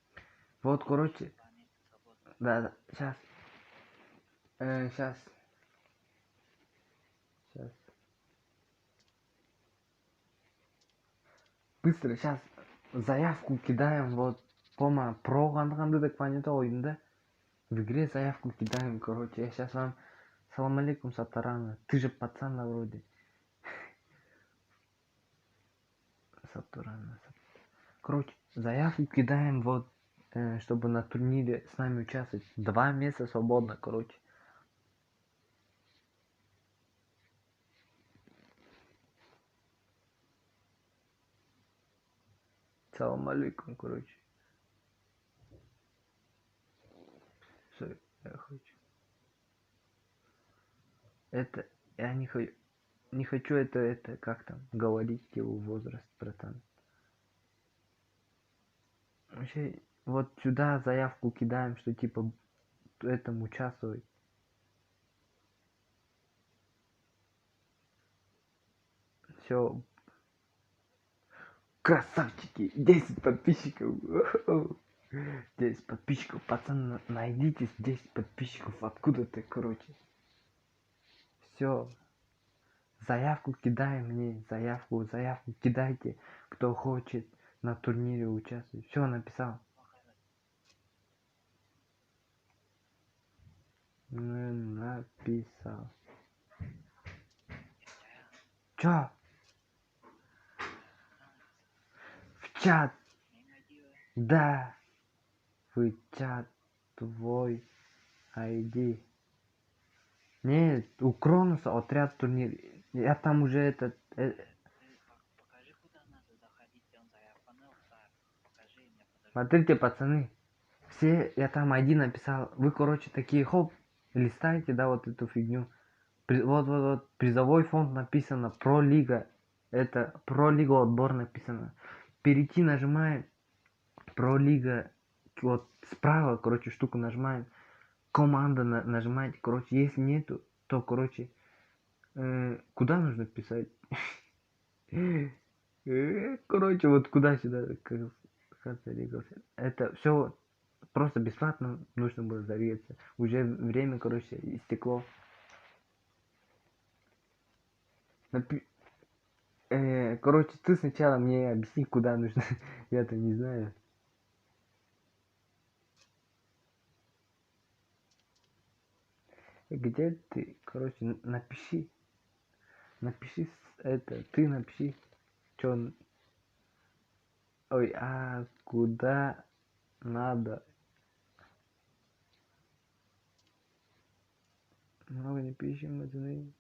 Вот, короче. 2 месяца свободно. Да, сейчас. Сейчас. Сейчас. Быстро, сейчас. Заявку кидаем, вот. Пома, про так понятно, ойында. В игре заявку кидаем, короче. Я сейчас вам... Салам алейкум, Сатарана. Ты же пацан вроде. Сатурана. Короче, заявку кидаем, вот, чтобы на турнире с нами участвовать. 2 месяца свободно, короче. Салам алейкум, короче. Что я хочу? Это, я не хочу это, как там, говорить его возраст, братан. Вообще, вот сюда заявку кидаем, что типа в этом участвовать. Все. Красавчики, 10 подписчиков. 10 подписчиков, пацаны, найдите 10 подписчиков откуда-то, короче. Все. Заявку кидай мне, заявку кидайте, кто хочет на турнире участвовать. Все написал. Написал. Чё? В чат. Да. В чат твой ID. Нет, у Кроноса отряд турнир. Я там уже этот... Ты покажи, куда надо заходить, он заявку покажи мне, подожди. Смотрите, пацаны. Все, я там ID написал. Вы, короче, такие, хоп, листаете, да, вот эту фигню. Вот, призовой фонд написано, про лига. Это про лига отбор написано. Перейти нажимаем, про лига, вот справа, короче, штуку нажимаем. Команда нажимаете, короче, если нету, то, короче, куда нужно писать? Короче, вот куда сюда, это все просто бесплатно нужно было зарегаться. Уже время, короче, истекло. Короче, ты сначала мне объясни, куда нужно. Я-то не знаю. Где ты? Короче, напиши. Напиши это. Ты напиши. Чё? Ой, а куда надо? Много не пишем, пацаны.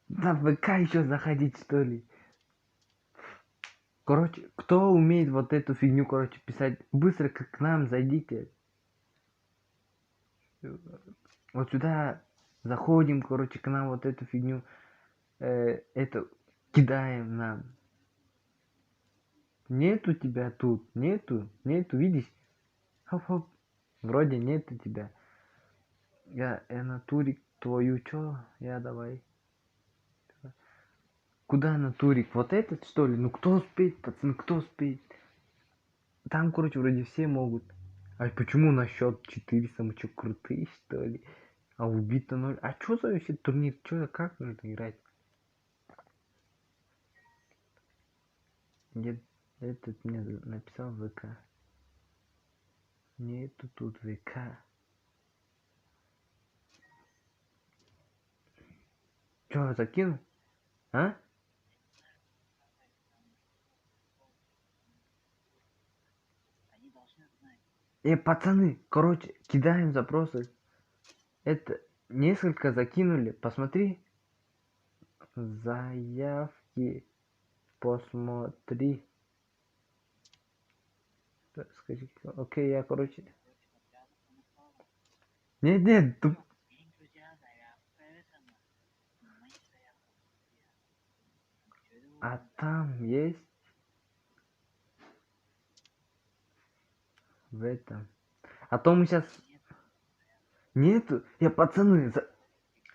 На ВК еще заходить, что ли? Короче, кто умеет вот эту фигню, короче, писать, быстро к нам зайдите. Вот сюда заходим, короче, к нам вот эту фигню, это кидаем нам. Нету тебя тут, нету, видишь? Хоп-хоп, вроде нету тебя. Я натурик твою, чё? Я давай. Куда натурик? Вот этот, что ли? Ну кто успеет, пацаны, кто успеет? Там, короче, вроде все могут. А почему на счет 400 мы что, крутые, что ли? А убито 0. А что за вообще турнир? Что, как нужно играть? Нет, этот мне написал ВК. Нету тут ВК. Чё, закинуть? А? Они должны знать. Пацаны, короче, кидаем запросы. Это несколько закинули. Посмотри. Заявки. Посмотри. Так, скажи, окей, я, короче. Нет, нет, Друзья, заявка это мы заявка. а там есть в этом. А то мы сейчас нету. Пацаны,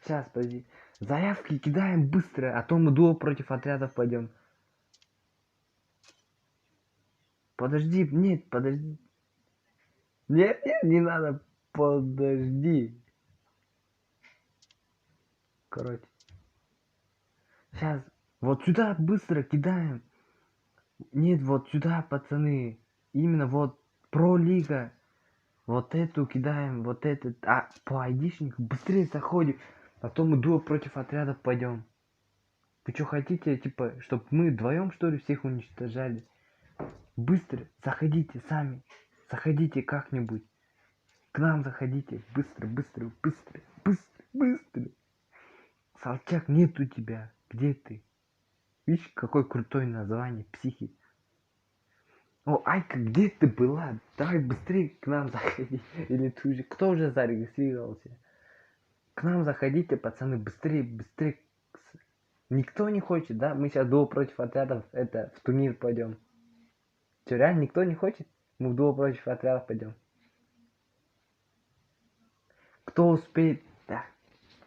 сейчас, подожди. Заявки кидаем быстро, а то мы дуо против отрядов пойдем. Подожди, нет, подожди. Нет, нет, не надо. Подожди. Короче. Сейчас. Вот сюда быстро кидаем. Нет, вот сюда, пацаны. Именно вот про-лига. Вот эту кидаем, вот этот. А по айдишнику быстрее заходим. А то мы дуо против отрядов пойдем. Вы что хотите, типа, чтобы мы вдвоем, что ли, всех уничтожали? Быстро заходите сами. Заходите как-нибудь. К нам заходите. Быстро, быстро, быстро, быстро, быстро. Солчак, нет у тебя. Где ты? Видишь, какое крутое название. Психи. О, Айка, где ты была? Давай быстрее к нам заходи. Или ты уже... Кто уже зарегистрировался? К нам заходите, пацаны, быстрее, быстрее. Никто не хочет, да? Мы сейчас дуо против отрядов, это, в турнир пойдем. Че, реально никто не хочет? Мы в дуо против отрядов пойдем. Кто успеет? Да.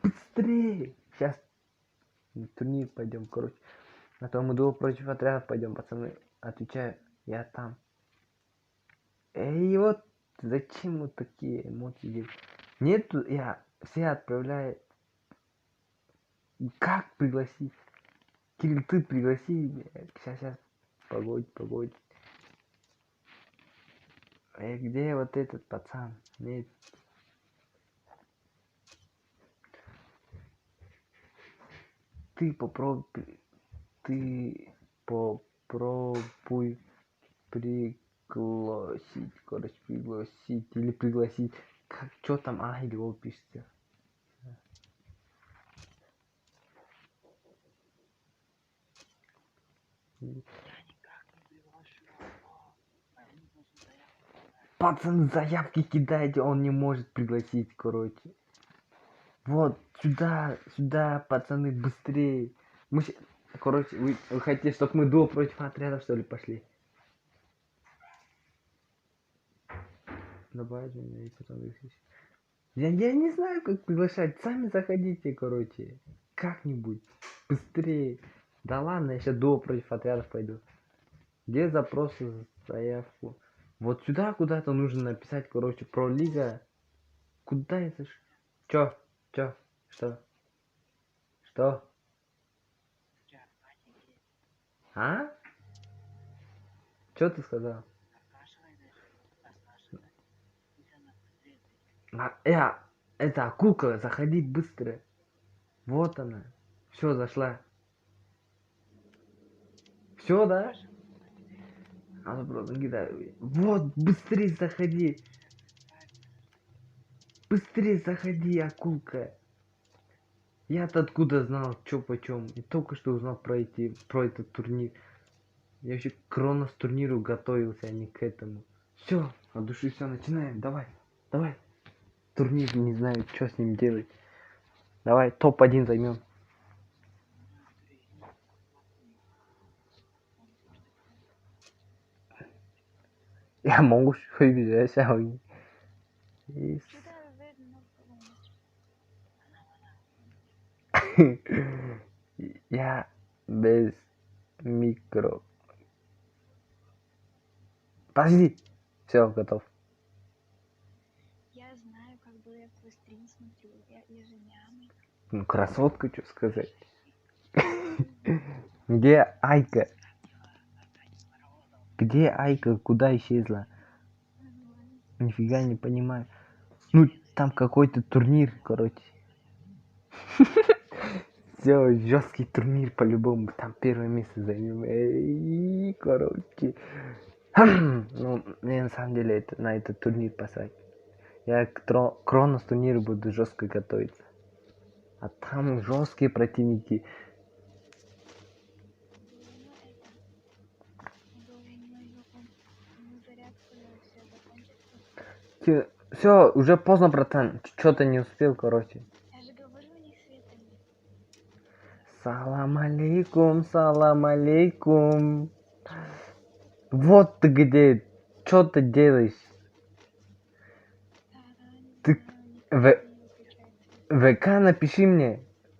Быстрее! Сейчас в турнир пойдем, короче. А то мы дуо против отрядов пойдем, пацаны. Отвечаю, я там. Вот зачем вот такие эмоции? Нету, я все отправляю. Как пригласить? Кирилл, ты пригласи. Сейчас, погодь. Где вот этот пацан? Нет. Ты попробуй пригласить, короче, пригласить или пригласить. Как, что там, или о пишется. Я никак не приглашу. Они должны заявку подать. Пацаны, заявки кидайте, он не может пригласить, короче. Вот, сюда, пацаны, быстрее. Короче, вы хотите, чтобы мы дуо против отрядов, что ли, пошли? Добавить меня и потом выключить. Я не знаю, как приглашать. Сами заходите, короче. Как-нибудь. Быстрее. Да ладно, я сейчас дуо против отрядов пойду. Где запросы, заявку? Вот сюда куда-то нужно написать, короче, про лига. Куда это? Чё? Что? Друзья, Катя, где? А? Чё ты сказал? Расспрашивай даже. Расспрашивай. Пусть она быстрее ответит. Это акулка, заходи быстро. Вот она. Все, зашла. Все, да? Она просто кидает. Вот, быстрее заходи. Быстрее заходи, акулка. Я-то откуда знал, чё почем. И только что узнал про этот турнир. Я еще к Кронос турниру готовился, а не к этому. Все, от души все, начинаем. Давай. Турнир, не знаю, что с ним делать. Давай, топ-1 займем. Я могу выбежать, а он... Сюда видно полностью. Я без микро. Подожди. Все, готов. Я знаю, как бы я твой стрим смотрю. Я ежедневный. Ну, красотка, что сказать. Где Айка? Где Айка? Куда исчезла? Нормально. Нифига не понимаю. Ну, там какой-то турнир, короче. Все, жесткий турнир по-любому. Там первое место займем. Эй, короче. Ну, мне на самом деле на этот турнир посадить. Я к Кронос турниру буду жестко готовиться. А там жесткие противники. Все, уже поздно, братан. Что-то не успел, короче. Я же говорю, у них света нет. Салам алейкум, салам алейкум. Вот ты где. Что ты делаешь? Ты ВК напиши мне.